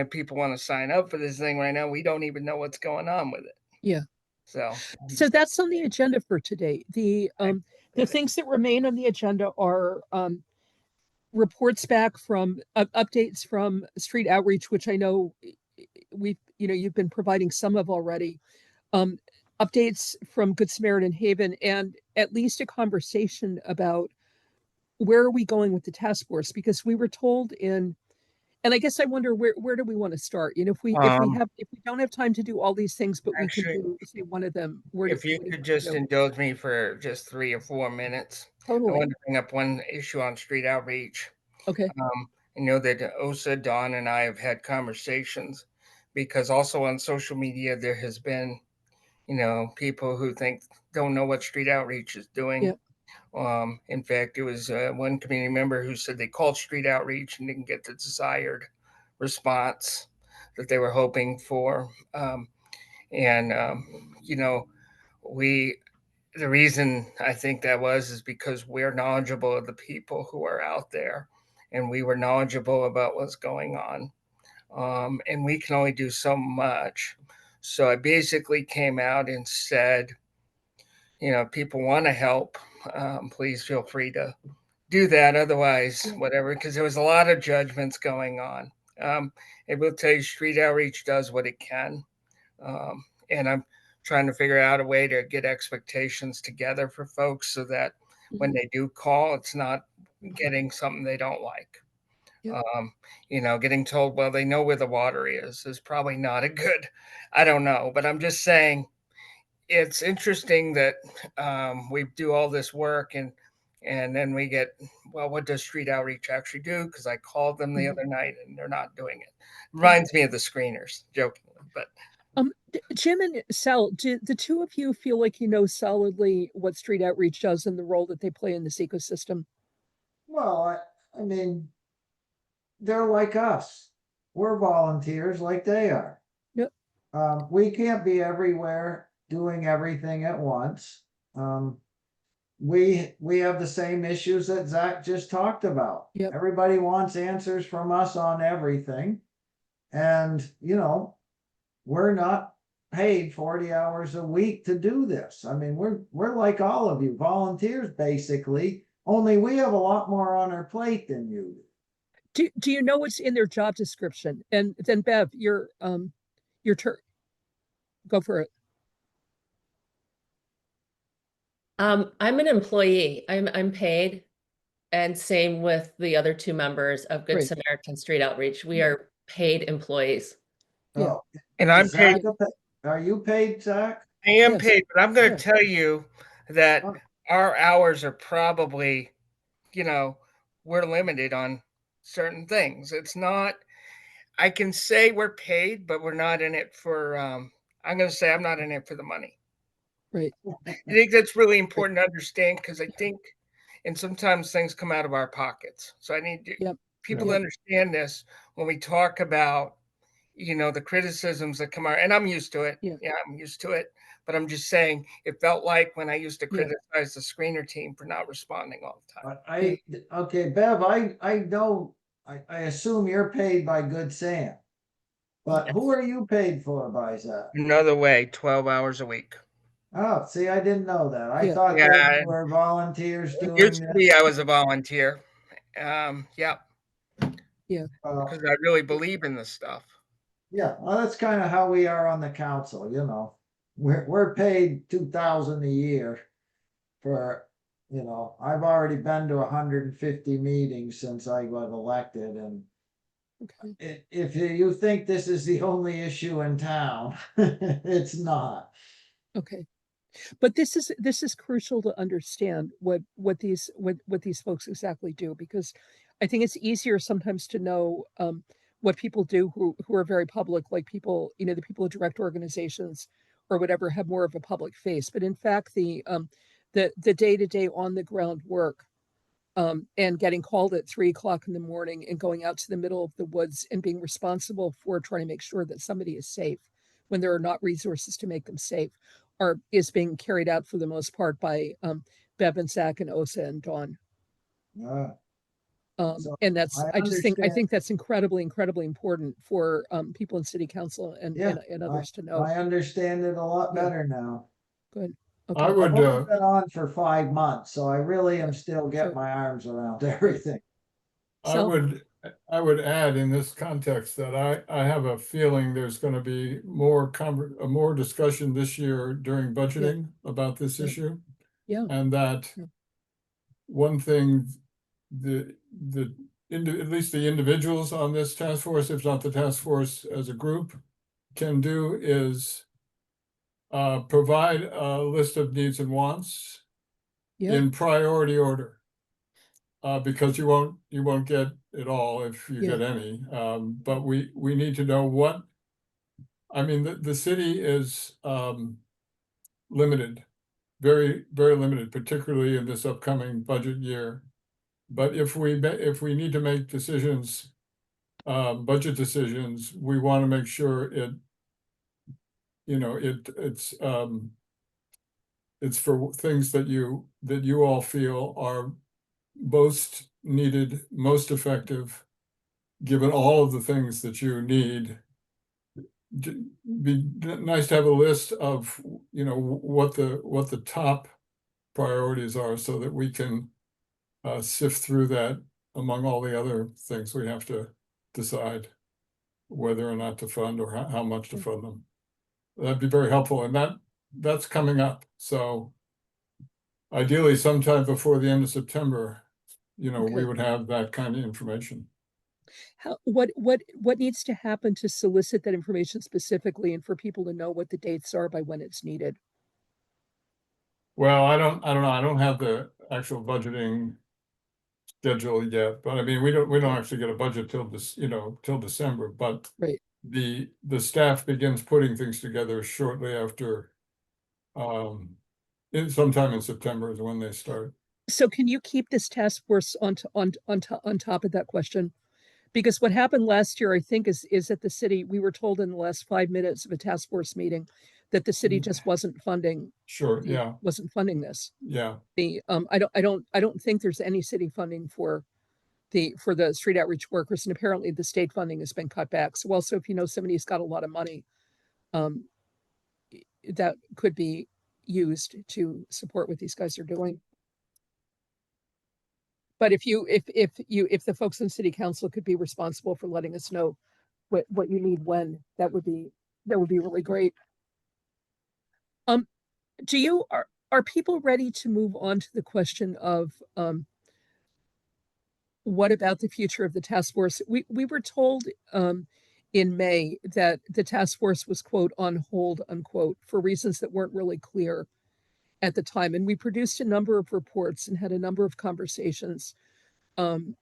people want to sign up for this thing right now. We don't even know what's going on with it. Yeah. So that's on the agenda for today. The things that remain on the agenda are reports back from updates from street outreach, which I know you've been providing some of already. Updates from Good Samaritan Haven, and at least a conversation about where are we going with the task force, because we were told and I guess I wonder where do we want to start? If we don't have time to do all these things, but we can actually, do say one of them. Where if you what do could want just to do? indulge me for just 3 or 4 minutes, I Totally. want to bring up one issue on street outreach. Okay. I know that Osa, Don, and I have had conversations because also on social media there has been, people who don't know what street outreach is doing. Yep. In fact, it was one community member who said they called street outreach and didn't get the desired response that they were hoping for. And we the reason I think that is because we're knowledgeable of the people who are out there, and we were knowledgeable about what's going on. And we can only do so much. So I basically came out and said, people want to help. Please feel free to do that. Otherwise, whatever, because there was a lot of judgments going on. I will tell you, street outreach does what it can. And I'm trying to figure out a way to get expectations together for folks so that when they do call, it's not getting something they don't like. Yep. Getting told, well, they know where the water is probably not a good, I don't know, but I'm just saying it's interesting that we do all this work and then we get, well, what does street outreach actually do? Because I called them the other night and they're not doing it. Reminds me of the screeners, jokingly, but Jim and Sal, do the two of you feel like you know solidly what street outreach does and the role that they play in this ecosystem? Well, I mean, they're like us. We're volunteers like they are. Yep. We can't be everywhere doing everything at once. We have the same issues that Zach just talked about. Yep. Everybody wants answers from us on everything. And, we're not paid 40 hours a week to do this. I mean, we're like all of you, volunteers basically, only we have a lot more on our plate than you do. Do you know what's in their job description? And then Bev, your turn. Go for it. I'm an employee. I'm paid, and same with the other two members of Good Great. Samaritan Street Outreach. We are paid employees. Yeah. And I'm Is Zach paid. Are you paid, Zach? I am Yes. paid, but I'm going to Yes. tell you that Oh. our hours are probably, we're limited on certain things. It's not, I can say we're paid, but we're not in it for, I'm going to say I'm not in it for the money. Right. I think that's really important to understand because I think, and sometimes things come out of our pockets. So I need people to understand this when we talk about, the criticisms that come out, and I'm used to it. Yeah. I'm used to it. But I'm just saying, it felt like when I used to criticize the screener team for not responding all the time. But okay, Bev, I know, I assume you're paid by Good Sam. But who are you paid for by Zach? Another way, 12 hours a week. Oh, see, I didn't know that. I thought that you were volunteers doing Used to be this. I was a volunteer. Yeah. Yeah. Because I really believe in this stuff. Yeah, well, that's kind of how we are on the council, We're paid $2,000 a year for you know, I've already been to 150 meetings since I got elected, and Okay. if you think this is the only issue in town, it's not. Okay. But this is crucial to understand what these folks exactly do, because I think it's easier sometimes to know what people do who are very public, like people, you know, the people who direct organizations or whatever have more of a public face. But in fact, the day-to-day on the ground work, and getting called at 3 o'clock in the morning and going out to the middle of the woods and being responsible for trying to make sure that somebody is safe when there are not resources to make them safe is being carried out for the most part by Bev and Zach and Osa and Dawn. So And that's I I understand. think that's incredibly important for people in city council and Yeah, and others to know. I understand it a lot Yeah. better now. Good. I Okay. I've would, only been on for 5 months, so I really am still getting Sure. my arms around everything. I So would add in this context that I have a feeling there's going to be more discussion this year during budgeting about this Yeah. issue. yeah. And that Yeah. one thing at least the individuals on this task force, if not the task force as a group, can do is provide a list of needs and wants Yeah. in priority order. Because you won't get it all if you Yeah. get any. But we need to know what, I mean, the city is limited, very, very limited, particularly in this upcoming budget year. But if we need to make decisions, budget decisions, we want to make sure it's for things that you all feel are most needed, most effective, given all of the things that you need. Be nice to have a list of, what the top priorities are so that we can sift through that among all the other things we have to decide whether or not to fund or how much to fund them. That'd be very helpful, and that's coming up. So ideally sometime before the end of September, we Okay. would have that kind of information. What needs to happen to solicit that information specifically and for people to know what the dates are by when it's needed? Well, I don't know. I don't have the actual budgeting schedule yet, but I mean, we don't actually get a budget till till December, but Right. the staff begins putting things together shortly after, sometime in September is when they start. So can you keep this task force on top of that question? Because what happened last year, I think, is that the city, we were told in the last 5 minutes of a task force meeting that the city just wasn't funding. Sure. Yeah. Wasn't funding this. Yeah. I don't think there's any city funding for the street outreach workers, and apparently the state funding has been cut back. So also, if you know somebody's got a lot of money, that could be used to support what these guys are doing. But if the folks in city council could be responsible for letting us know what you need when, that would be really great. Are people ready to move on to the question of what about the future of the task force? We were told in May that the task force was, quote, on hold, unquote, for reasons that weren't really clear at the time. And we produced a number of reports and had a number of conversations, and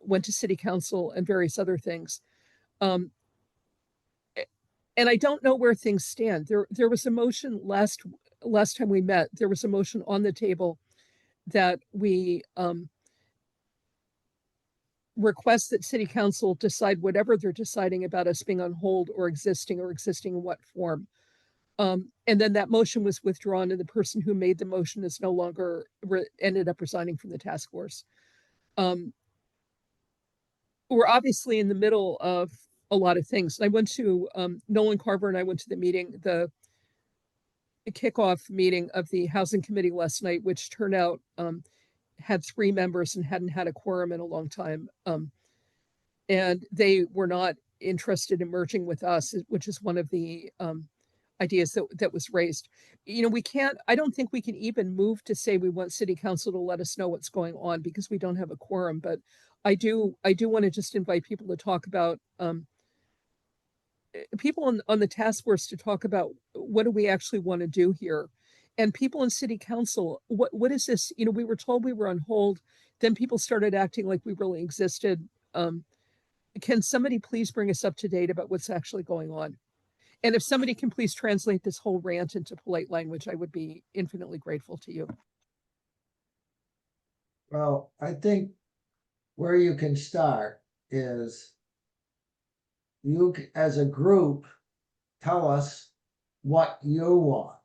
went to city council and various other things. And I don't know where things stand. There was a motion last time we met. There was a motion on the table that we request that city council decide whatever they're deciding about us being on hold or existing in what form. And then that motion was withdrawn, and the person who made the motion is no longer ended up resigning from the task force. We're obviously in the middle of a lot of things. I went to Nolan Carver and I went to the meeting, the kickoff meeting of the housing committee last night, which turned out had 3 members and hadn't had a quorum in a long time. And they were not interested in merging with us, which is one of the ideas that was raised. We can't, I don't think we can even move to say we want city council to let us know what's going on because we don't have a quorum, but I do want to just invite people to talk about, people on the task force to talk about what do we actually want to do here, and people in city council, what is this? We were told we were on hold, then people started acting like we really existed. Can somebody please bring us up to date about what's actually going on? And if somebody can please translate this whole rant into polite language, I would be infinitely grateful to you. Well, I think where you can start is you, as a group, tell us what you want.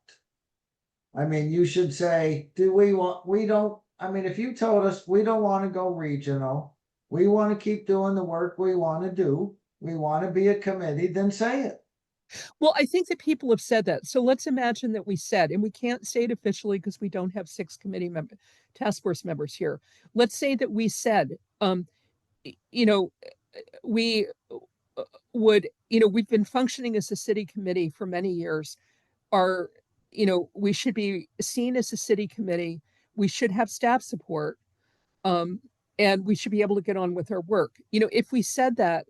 I mean, you should say, if you told us we don't want to go regional, we want to keep doing the work we want to do, we want to be a committee, then say it. Well, I think that people have said that. So let's imagine that we said, and we can't say it officially because we don't have 6 task force members here. Let's say that we said, we would, we've been functioning as a city committee for many years. We should be seen as a city committee. We should have staff support. And we should be able to get on with our work. If we said that,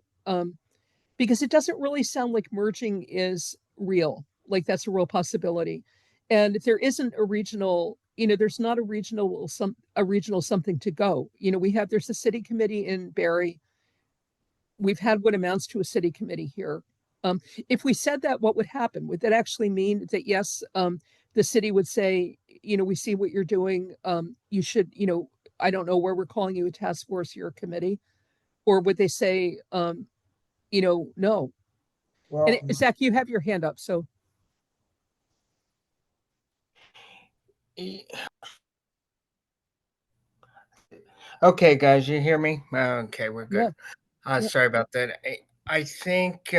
because it doesn't really sound like merging is real, like that's a real possibility. And if there isn't a regional, there's not a regional something to go. There's a city committee in Barrie. We've had what amounts to a city committee here. If we said that, what would happen? Would that actually mean that, yes, the city would say, we see what you're doing. You should, I don't know where we're calling you a task force, you're a committee. Or would they say, no? Well, And Zach, you have your hand up, so. Okay, guys, you hear me? Okay, we're good. Yeah. Sorry about that. I think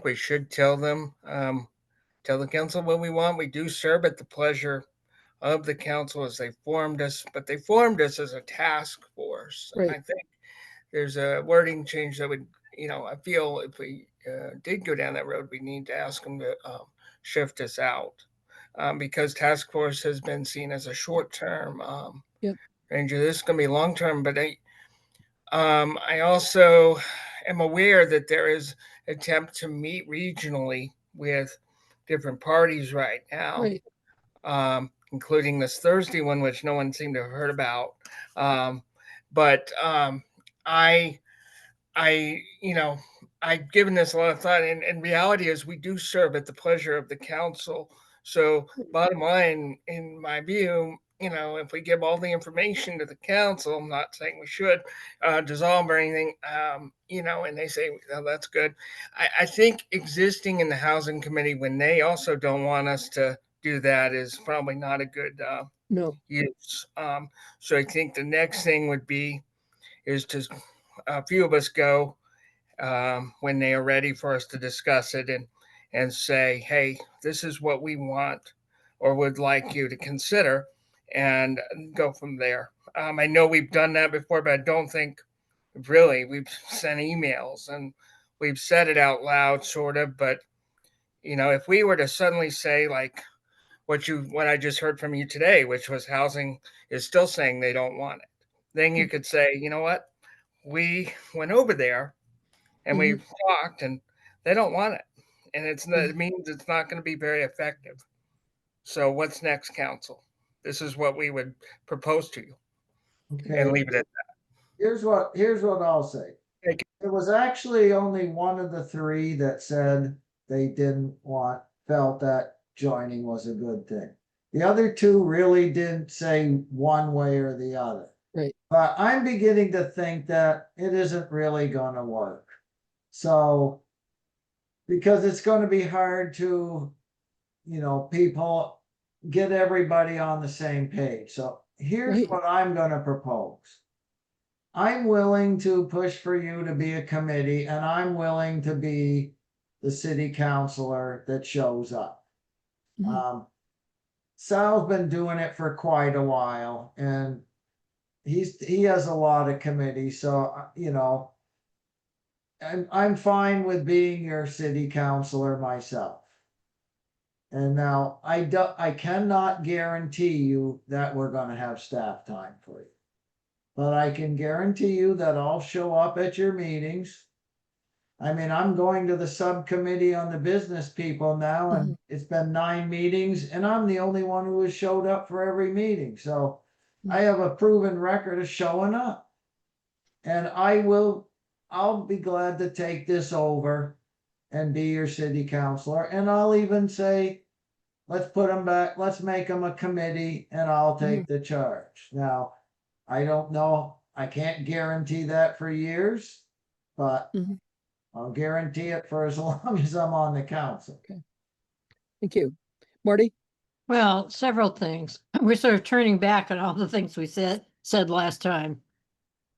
we should tell them, tell the council what we want. We do serve at the pleasure of the council as they formed us, but they formed us as a task force. Right. I think there's a wording change that would, I feel if we did go down that road, we need to ask them to shift us out, because task force has been seen as a short term ranger. This is going to be long term, but I also am aware that there is an attempt to meet regionally with different parties right now. Right. Including this Thursday one, which no one seemed to have heard about. I've given this a lot of thought, and reality is we do serve at the pleasure of the council. So bottom line, in my view, if we give all the information to the council, I'm not saying we should dissolve or anything, and they say, oh, that's good. I think existing in the housing committee when they also don't want us to do that is probably not a good use. So I think the next thing would be is to a few of us go when they are ready for us to discuss it and say, hey, this is what we want or would like you to consider, and go from there. I know we've done that before, but I don't think really we've sent emails and we've said it out loud, sort of. But if we were to suddenly say like what I just heard from you today, which was housing is still saying they don't want it, then you could say, you know what, we went over there and we talked and they don't want it. And it means it's not going to be very effective. So what's next, council? This is what we would propose to you. okay. And leave it at that. Here's what I'll say. Thank you. It was actually only one of the 3 that said they felt that joining was a good thing. The other 2 really didn't say one way or the other. Right. But I'm beginning to think that it isn't really going to work. So, because it's going to be hard to, people get everybody on the same page. So here's what I'm going to propose. I'm willing to push for you to be a committee, and I'm willing to be the city councilor that shows up. Sal's been doing it for quite a while, and he has a lot of committees, so I'm fine with being your city councilor myself. And now I cannot guarantee you that we're gonna have staff time for you. But I can guarantee you that I'll show up at your meetings. I mean, I'm going to the subcommittee on the business people now, and it's been 9 meetings, and I'm the only one who has showed up for every meeting. So I have a proven record of showing up. And I'll be glad to take this over and be your city councilor. And I'll even say, let's put them back, let's make them a committee, and I'll take the charge. Now, I don't know, I can't guarantee that for years, but I'll guarantee it for as long as I'm on the council. Okay. Thank you. Marty? Well, several things. We're sort of turning back on all the things we said last time.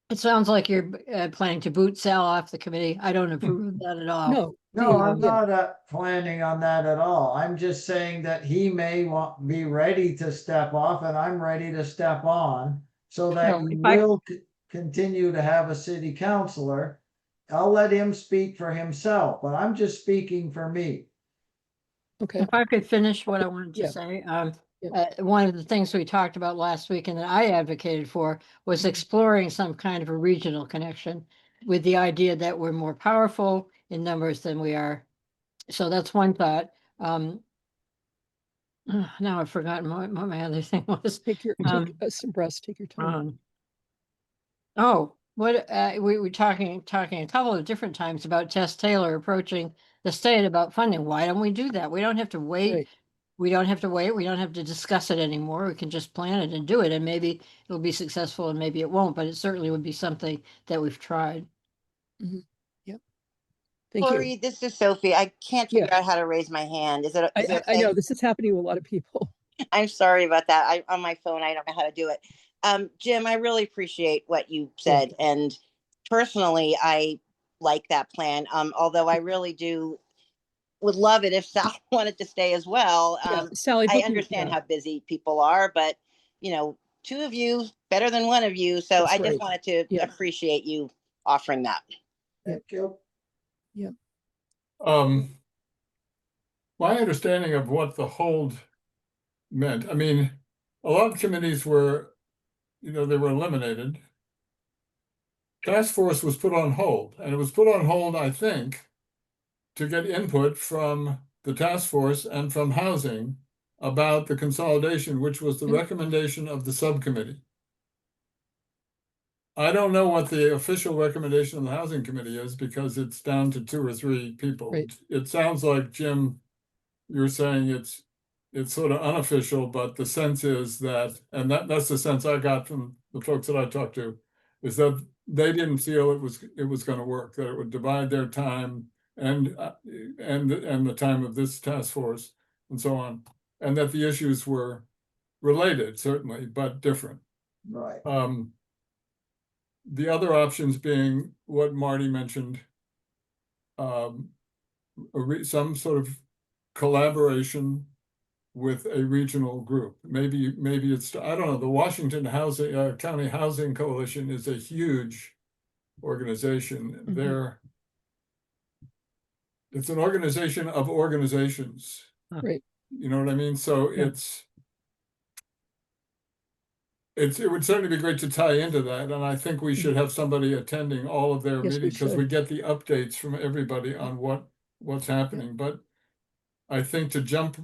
It sounds like you're planning to boot Sal off the committee. I don't approve of that at all. No. No, I'm not planning on that at all. I'm just saying that he may be ready to step off, and I'm ready to step on, so that No, you if I- will continue to have a city councilor. I'll let him speak for himself, but I'm just speaking for me. Okay. If I could finish what I wanted to Yeah. say, Yeah. one of the things we talked about last week and that I advocated for was exploring some kind of a regional connection with the idea that we're more powerful in numbers than we are. So that's one thought. Now I've forgotten what my other thing was. Take some breaths, take your time. We were talking a couple of different times about Tess Taylor approaching the state about funding. Why don't we do that? We don't have to wait. Right. We don't have to wait. We don't have to discuss it anymore. We can just plan it and do it. And maybe it'll be successful and maybe it won't, but it certainly would be something that we've tried. Yep. Thank you. Lori, this is Sophie. I can't Yeah. figure out how to raise my hand. Is it okay? I know this is happening to a lot of people. I'm sorry about that. On my phone, I don't know how to do it. Jim, I really appreciate what you said. And personally, I like that plan. Although I really would love it if Sal wanted to stay as well. Sally, I understand how busy people are, but two of you better than one of you. So That's I just right. wanted to appreciate you offering that. Thank you. Yeah. My understanding of what the hold meant, I mean, a lot of committees were, they were eliminated. Task force was put on hold, and it was put on hold, I think, to get input from the task force and from housing about the consolidation, which was the recommendation of the subcommittee. I don't know what the official recommendation of the housing committee is because it's down to 2 or 3 people. Right. It sounds like, Jim, you're saying it's sort of unofficial, but the sense is that, and that's the sense I got from the folks that I talked to, is that they didn't feel it was going to work, that it would divide their time and the time of this task force and so on, and that the issues were related, certainly, but different. Right. The other options being what Marty mentioned, some sort of collaboration with a regional group. Maybe it's, I don't know, the Washington County Housing Coalition is a huge organization. It's an organization of organizations. Right. You know what I mean? So it would certainly be great to tie into that, and I think we should have somebody attending all of their Yes, we meetings because we should. get the updates from everybody on what's happening. But I think to jump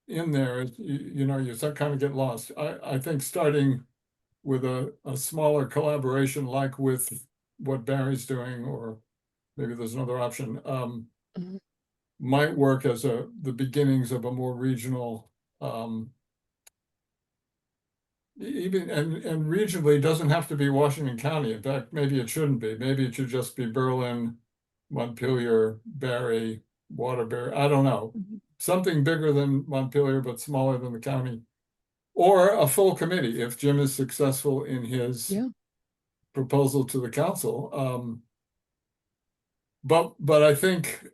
in there, you kind of get lost. I think starting with a smaller collaboration, like with what Barry's doing, or maybe there's another option, might work as the beginnings of a more regional. Even and regionally doesn't have to be Washington County. In fact, maybe it shouldn't be. Maybe it should just be Berlin, Montpelier, Barry, Waterbury. I don't know. Something bigger than Montpelier, but smaller than the county. Or a full committee if Jim is successful in his proposal to the council. But I think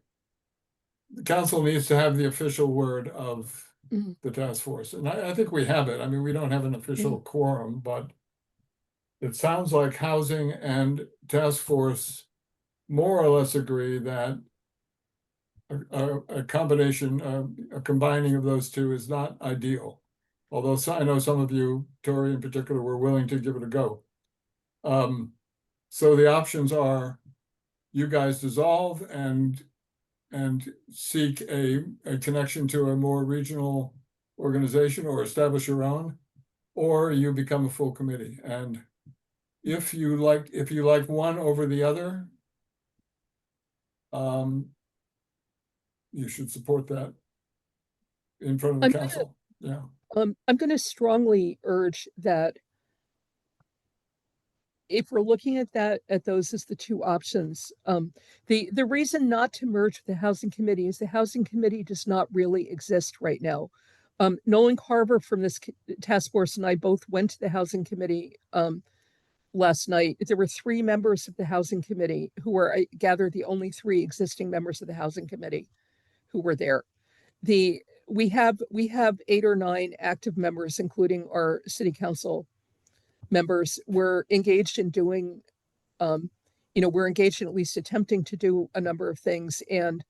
the council needs to have the official word of the task force. And I think we have it. I mean, we don't have an official quorum, but it sounds like housing and task force more or less agree that a combination, a combining of those two is not ideal. Although I know some of you, Tori in particular, were willing to give it a go. So the options are you guys dissolve and seek a connection to a more regional organization or establish your own, or you become a full committee. And if you like one over the other, you should support that in front of the council. Yeah. I'm going to strongly urge that if we're looking at those as the two options, the reason not to merge the housing committee is the housing committee does not really exist right now. Nolan Carver from this task force and I both went to the housing committee last night. There were 3 members of the housing committee who were, I gather, the only 3 existing members of the housing committee who were there. We have 8 or 9 active members, including our city council members. We're engaged in doing, we're engaged in at least attempting to do a number of things. And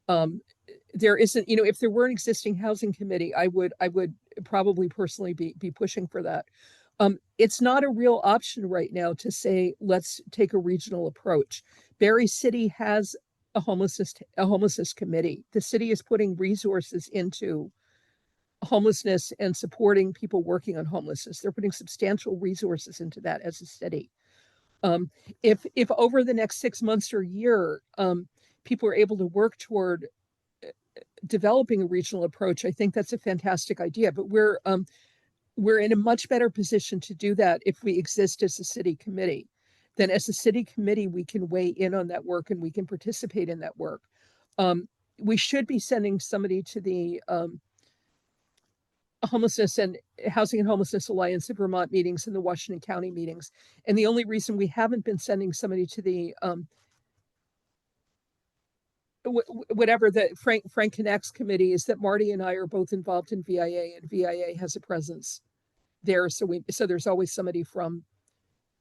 there isn't, if there were an existing housing committee, I would probably personally be pushing for that. It's not a real option right now to say, let's take a regional approach. Berry City has a homelessness committee. The city is putting resources into homelessness and supporting people working on homelessness. They're putting substantial resources into that as a city. If over the next 6 months or a year, people are able to work toward developing a regional approach, I think that's a fantastic idea. But we're in a much better position to do that if we exist as a city committee. Then as a city committee, we can weigh in on that work and we can participate in that work. We should be sending somebody to the Homelessness and Housing and Homelessness Alliance of Vermont meetings and the Washington County meetings. And the only reason we haven't been sending somebody to the whatever the Frank Connects committee is that Marty and I are both involved in VIA, and VIA has a presence there. So there's always somebody from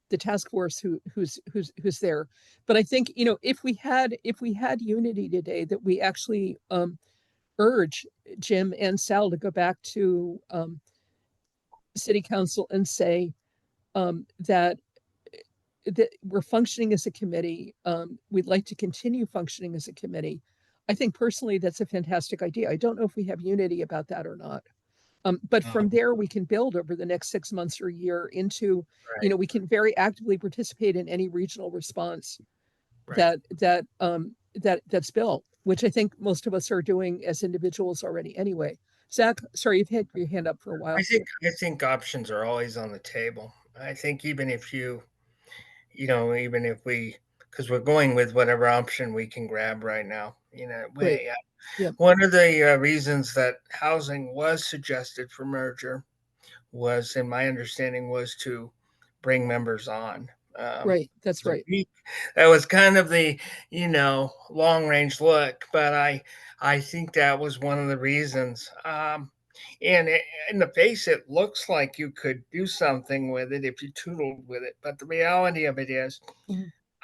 the task force who's there. But I think, if we had unity today, that we actually urge Jim and Sal to go back to city council and say that we're functioning as a committee. We'd like to continue functioning as a committee. I think personally that's a fantastic idea. I don't know if we have unity about that or not. But from there, we can build over the next 6 months or a year into, Right. We can very actively participate in any regional response Right. that's built, which I think most of us are doing as individuals already anyway. Zach, sorry, you've had your hand up for a while. I think options are always on the table. I think even if even if because we're going with whatever option we can grab right now. Right. Yeah. One of the reasons that housing was suggested for merger was, in my understanding, was to bring members on. Right. That's right. That was kind of the long range look, but I think that was one of the reasons. And in the face, it looks like you could do something with it if you tootled with it. But the reality of it is,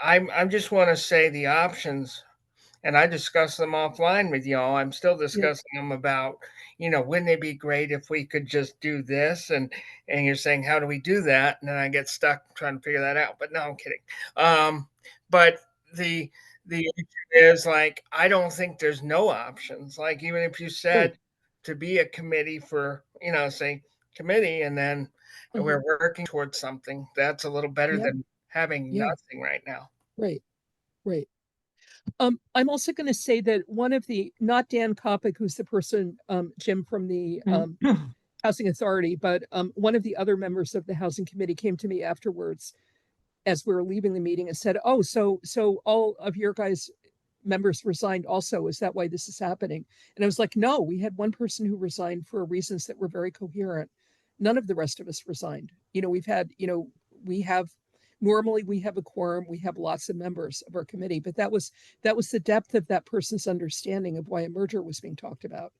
I just want to say the options, and I discussed them offline with y'all. I'm still discussing them about, wouldn't it be great if we could just do this? And you're saying, how do we do that? And then I get stuck trying to figure that out. But no, I'm kidding. But the issue is, like, I don't think there's no options. Like, even if you said to be a committee for, say committee, and then we're working towards something, that's a little better than having nothing right now. Right. Right. I'm also going to say that one of not Dan Kopic, who's the person, Jim, from the Housing Authority, but one of the other members of the Housing Committee came to me afterwards as we were leaving the meeting and said, oh, so all of your guys' members resigned also. Is that why this is happening? And I was like, no, we had one person who resigned for reasons that were very coherent. None of the rest of us resigned. Normally we have a quorum, we have lots of members of our committee, but that was the depth of that person's understanding of why a merger was being talked about.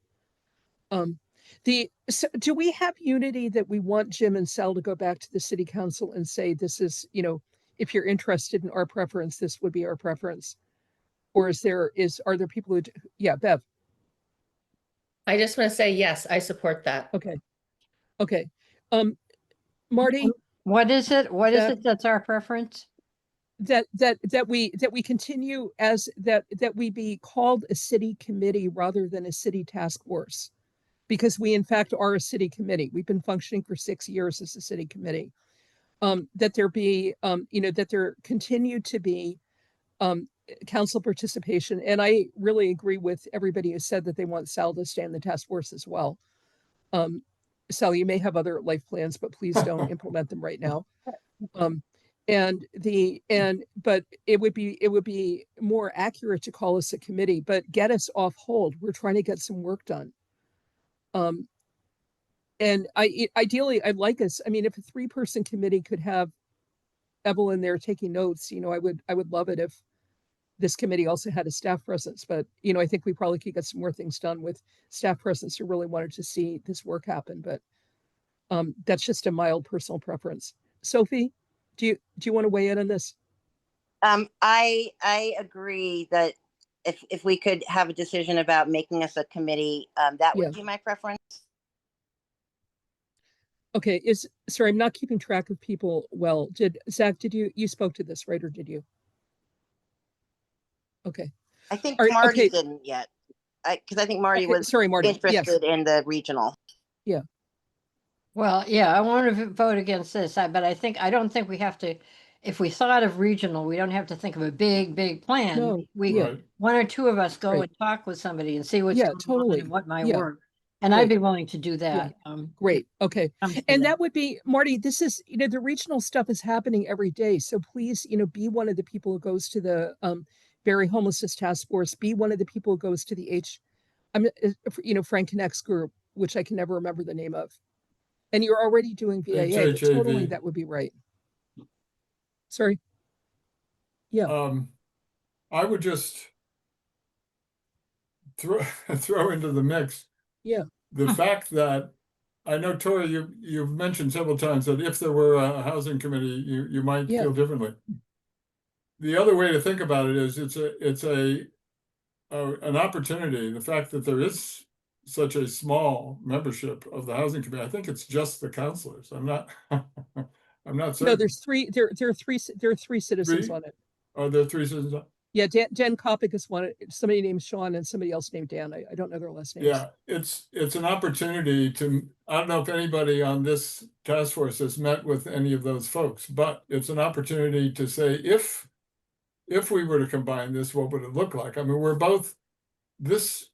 So do we have unity that we want Jim and Sal to go back to the city council and say, this is, if you're interested in our preference, this would be our preference? Or are there people who, yeah, Bev, I just want to say, yes, I support that. okay, okay. Marty, What is it? What is That- it that's our preference? that we continue that we be called a city committee rather than a city task force, because we in fact are a city committee. We've been functioning for 6 years as a city committee. That there be that there continue to be council participation, and I really agree with everybody who said that they want Sal to stay in the task force as well. Sal, you may have other life plans, but please don't implement them right now. But it would be more accurate to call us a committee, but get us off hold. We're trying to get some work done. And ideally, I'd like us, I mean, if a 3-person committee could have Evelyn there taking notes, I would love it if this committee also had a staff presence, but I think we probably could get some more things done with staff presence who really wanted to see this work happen. But that's just a mild personal preference. Sophie, do you want to weigh in on this? I agree that if we could have a decision about making us a committee, that would be my preference. Okay, sorry, I'm not keeping track of people well. Zach, did you spoke to this, right, or did you? Okay. I think Right, Marty okay. didn't yet, because I think Marty was Marty. interested in the regional. Yeah. Well, yeah, I want to vote against this, but I don't think we have to, if we thought of regional, we don't have to think of a big plan. No, Right. One or two of us go Right. and talk with somebody and see what's Yeah, going on totally. and what might Yeah. work. And Right. I'd be willing to do that. Great. Okay. And that would be, Marty, this is, the regional stuff is happening every day. So please, be one of the people who goes to the Barry Homelessness Task Force, be one of the people who goes to the Frank Connect's group, which I can never remember the name of. And you're already doing VAA, but totally that would be right. Sorry. Yeah. I would just throw into the mix. Yeah. The fact that I know, Tori, you've mentioned several times that if there were a housing committee, you might feel differently. The other way to think about it is it's an opportunity. The fact that there is such a small membership of the housing committee, I think it's just the councilors. I'm not certain. No, there's 3. There are 3 citizens on it. Are there 3 citizens? Yeah, Dan Kopic is one. Somebody named Sean and somebody else named Dan. I don't know their last names. Yeah, it's an opportunity to. I don't know if anybody on this task force has met with any of those folks, but it's an opportunity to say if we were to combine this, what would it look like? I mean, we're both this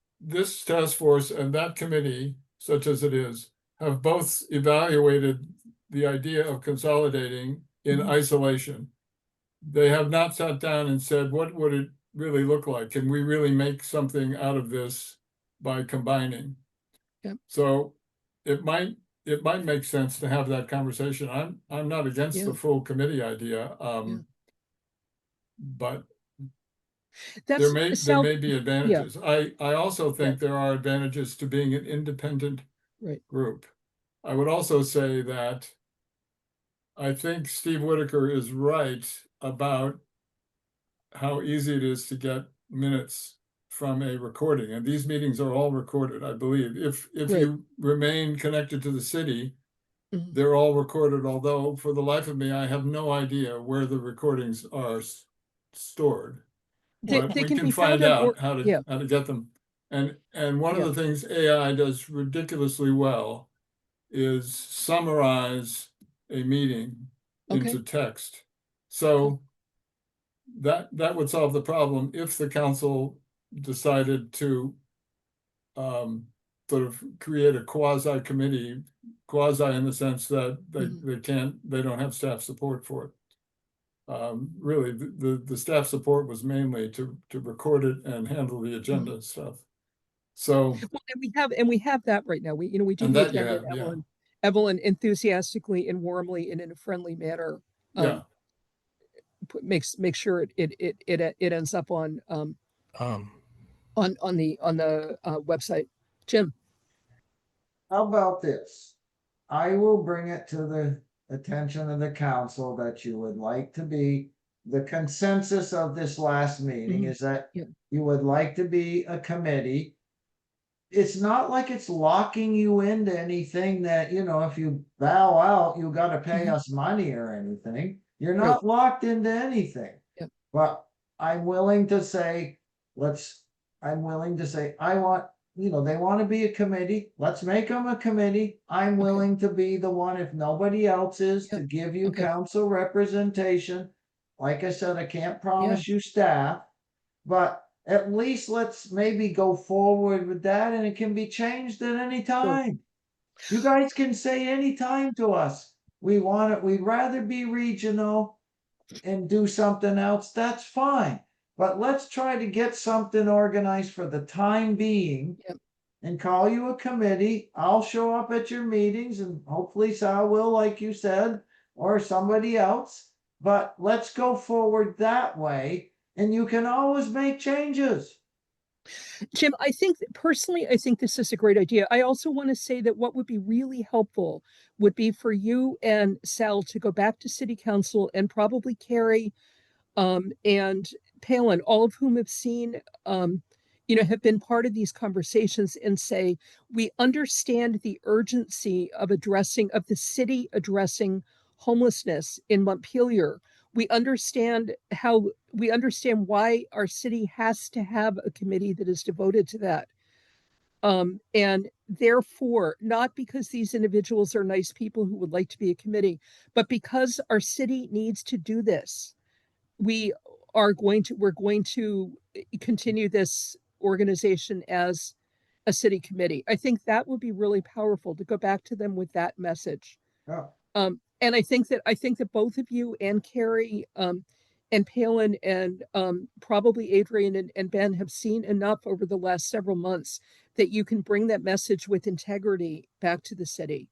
task force and that committee, such as it is, have both evaluated the idea of consolidating in isolation. They have not sat down and said, what would it really look like? Can we really make something out of this by combining? Yep. So it might make sense to have that conversation. I'm not against the full committee idea. But there may be advantages. I also think there are advantages to being an independent group. I would also say that I think Steve Whitaker is right about how easy it is to get minutes from a recording, and these meetings are all recorded, I believe. If you remain connected to the city, they're all recorded, although for the life of me, I have no idea where the recordings are stored. But we can find out how to get them. And one of the things AI does ridiculously well is summarize a meeting into text. So that would solve the problem if the council decided to sort of create a quasi committee, quasi in the sense that they don't have staff support for it. Really, the staff support was mainly to record it and handle the agenda stuff. So and we have that right now. We do the agenda. Evelyn enthusiastically and warmly and in a friendly manner makes sure it ends up on the website. Jim, how about this? I will bring it to the attention of the council that you would like to be the consensus of this last meeting Mhm. is that Yeah. you would like to be a committee. It's not like it's locking you into anything that, if you bow out, you gotta pay Mhm. us money or anything. You're Right. not locked into anything. Yep. But I'm willing to say, I want, they want to be a committee. Let's make them a committee. I'm Okay. willing to be the one, if nobody else is, to Yep. give you Okay. council representation. Like I said, I can't promise you staff, but at least let's maybe go forward with that, and it can be changed at any time. You guys can say anytime to us, we'd rather be regional and do something else, that's fine. But let's try to get something organized for the time being. Yep. And call you a committee. I'll show up at your meetings, and hopefully Sal will, like you said, or somebody else. But let's go forward that way, and you can always make changes. Jim, personally, I think this is a great idea. I also want to say that what would be really helpful would be for you and Sal to go back to city council, and probably Carrie and Palin, all of whom have seen, have been part of these conversations, and say, we understand the urgency of the city addressing homelessness in Montpelier. We understand why our city has to have a committee that is devoted to that. And therefore, not because these individuals are nice people who would like to be a committee, but because our city needs to do this, we're going to continue this organization as a city committee. I think that would be really powerful to go back to them with that message. Yeah. And I think that both of you and Carrie, and Palin, and probably Adrian and Ben have seen enough over the last several months that you can bring that message with integrity back to the city.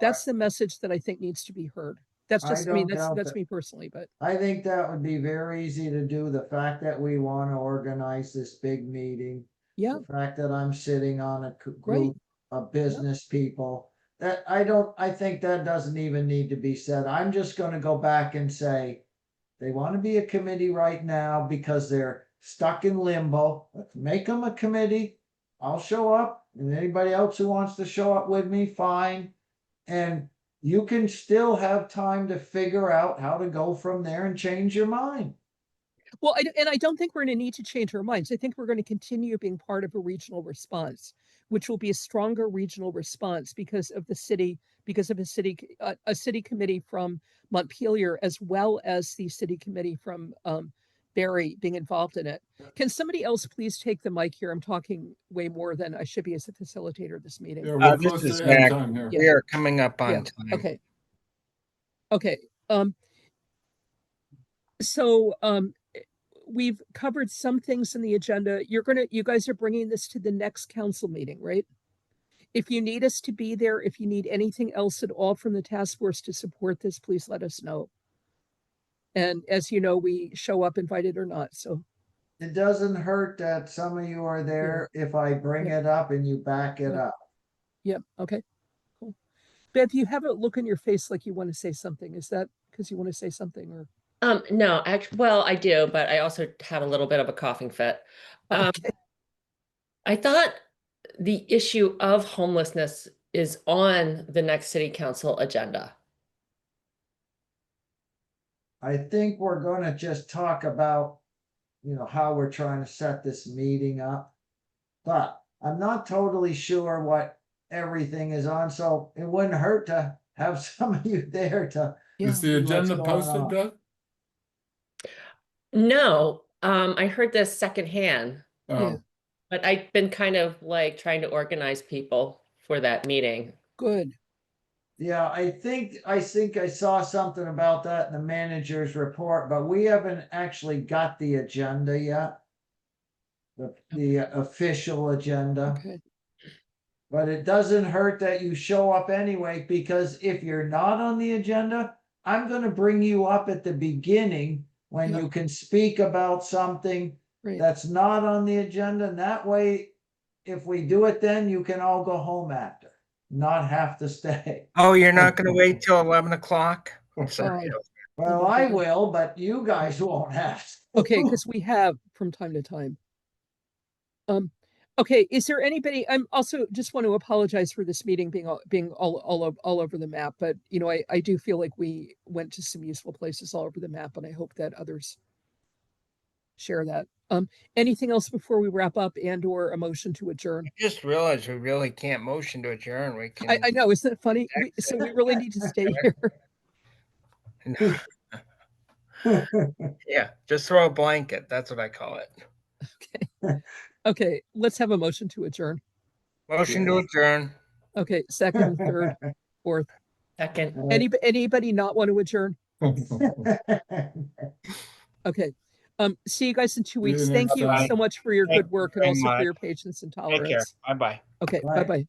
That's the message that I think needs to be heard. That's I just, don't that's doubt me personally, but I think that would be very easy to do. The fact that we want to organize this big meeting, yeah, the fact that I'm sitting on a right. group of business people, I think that doesn't even need to be said. I'm just going to go back and say, they want to be a committee right now because they're stuck in limbo. Let's make them a committee. I'll show up, and anybody else who wants to show up with me, fine. And you can still have time to figure out how to go from there and change your mind. Well, I don't think we're going to need to change our minds. I think we're going to continue being part of a regional response, which will be a stronger regional response because of a city committee from Montpelier, as well as the city committee from Barry being involved in it. Can somebody else please take the mic here? I'm talking way more than I should be as a facilitator of this meeting. Yeah, we're This close is to end Mac. time here. We are coming up on Yeah. time. Okay. Okay. So we've covered some things in the agenda. You guys are bringing this to the next council meeting, right? If you need us to be there, if you need anything else at all from the task force to support this, please let us know. And as you know, we show up invited or not. So It doesn't hurt that some of you are there if I bring it up and you back it up. Yep. Okay. Cool. Bev, you have a look on your face like you want to say something. Is that because you want to say something, or? No, actually, well, I do, but I also had a little bit of a coughing fit. Okay. I thought the issue of homelessness is on the next city council agenda. I think we're going to just talk about, how we're trying to set this meeting up. But I'm not totally sure what everything is on, so it wouldn't hurt to have some of you there to. Is the see what's agenda going posted, on. Beth? No, I heard this secondhand, Yeah. but I've been kind of like trying to organize people for that meeting. Good. Yeah, I think I saw something about that in the manager's report, but we haven't actually got the agenda yet. The official agenda. Okay. But it doesn't hurt that you show up anyway, because if you're not on the agenda, I'm going to bring you up at the beginning when Yeah. you can speak about something Right. that's not on the agenda. And that way, if we do it, then you can all go home after, not have to stay. Oh, you're not going to wait till 11 o'clock? Oh. Well, I will, but you guys won't have. to. Okay, because we have from time to time. Okay, is there anybody, I'm also just want to apologize for this meeting being all over the map, but you know, I do feel like we went to some useful places all over the map, and I hope that others share that. Anything else before we wrap up and or a motion to adjourn? I just realized we really can't motion to adjourn. We can. I know, isn't that funny? So we really need to stay here. Yeah, just throw a blanket. That's what I call it. Okay. Okay, let's have a motion to adjourn. Motion to adjourn. Okay, second, third, fourth. Second. Anybody not want to adjourn? Okay. See you guys in 2 weeks. you Thank next you time. so much for your Thank good you work and very also for much. your patience and Take care. tolerance. Bye bye. Okay, Bye. bye-bye.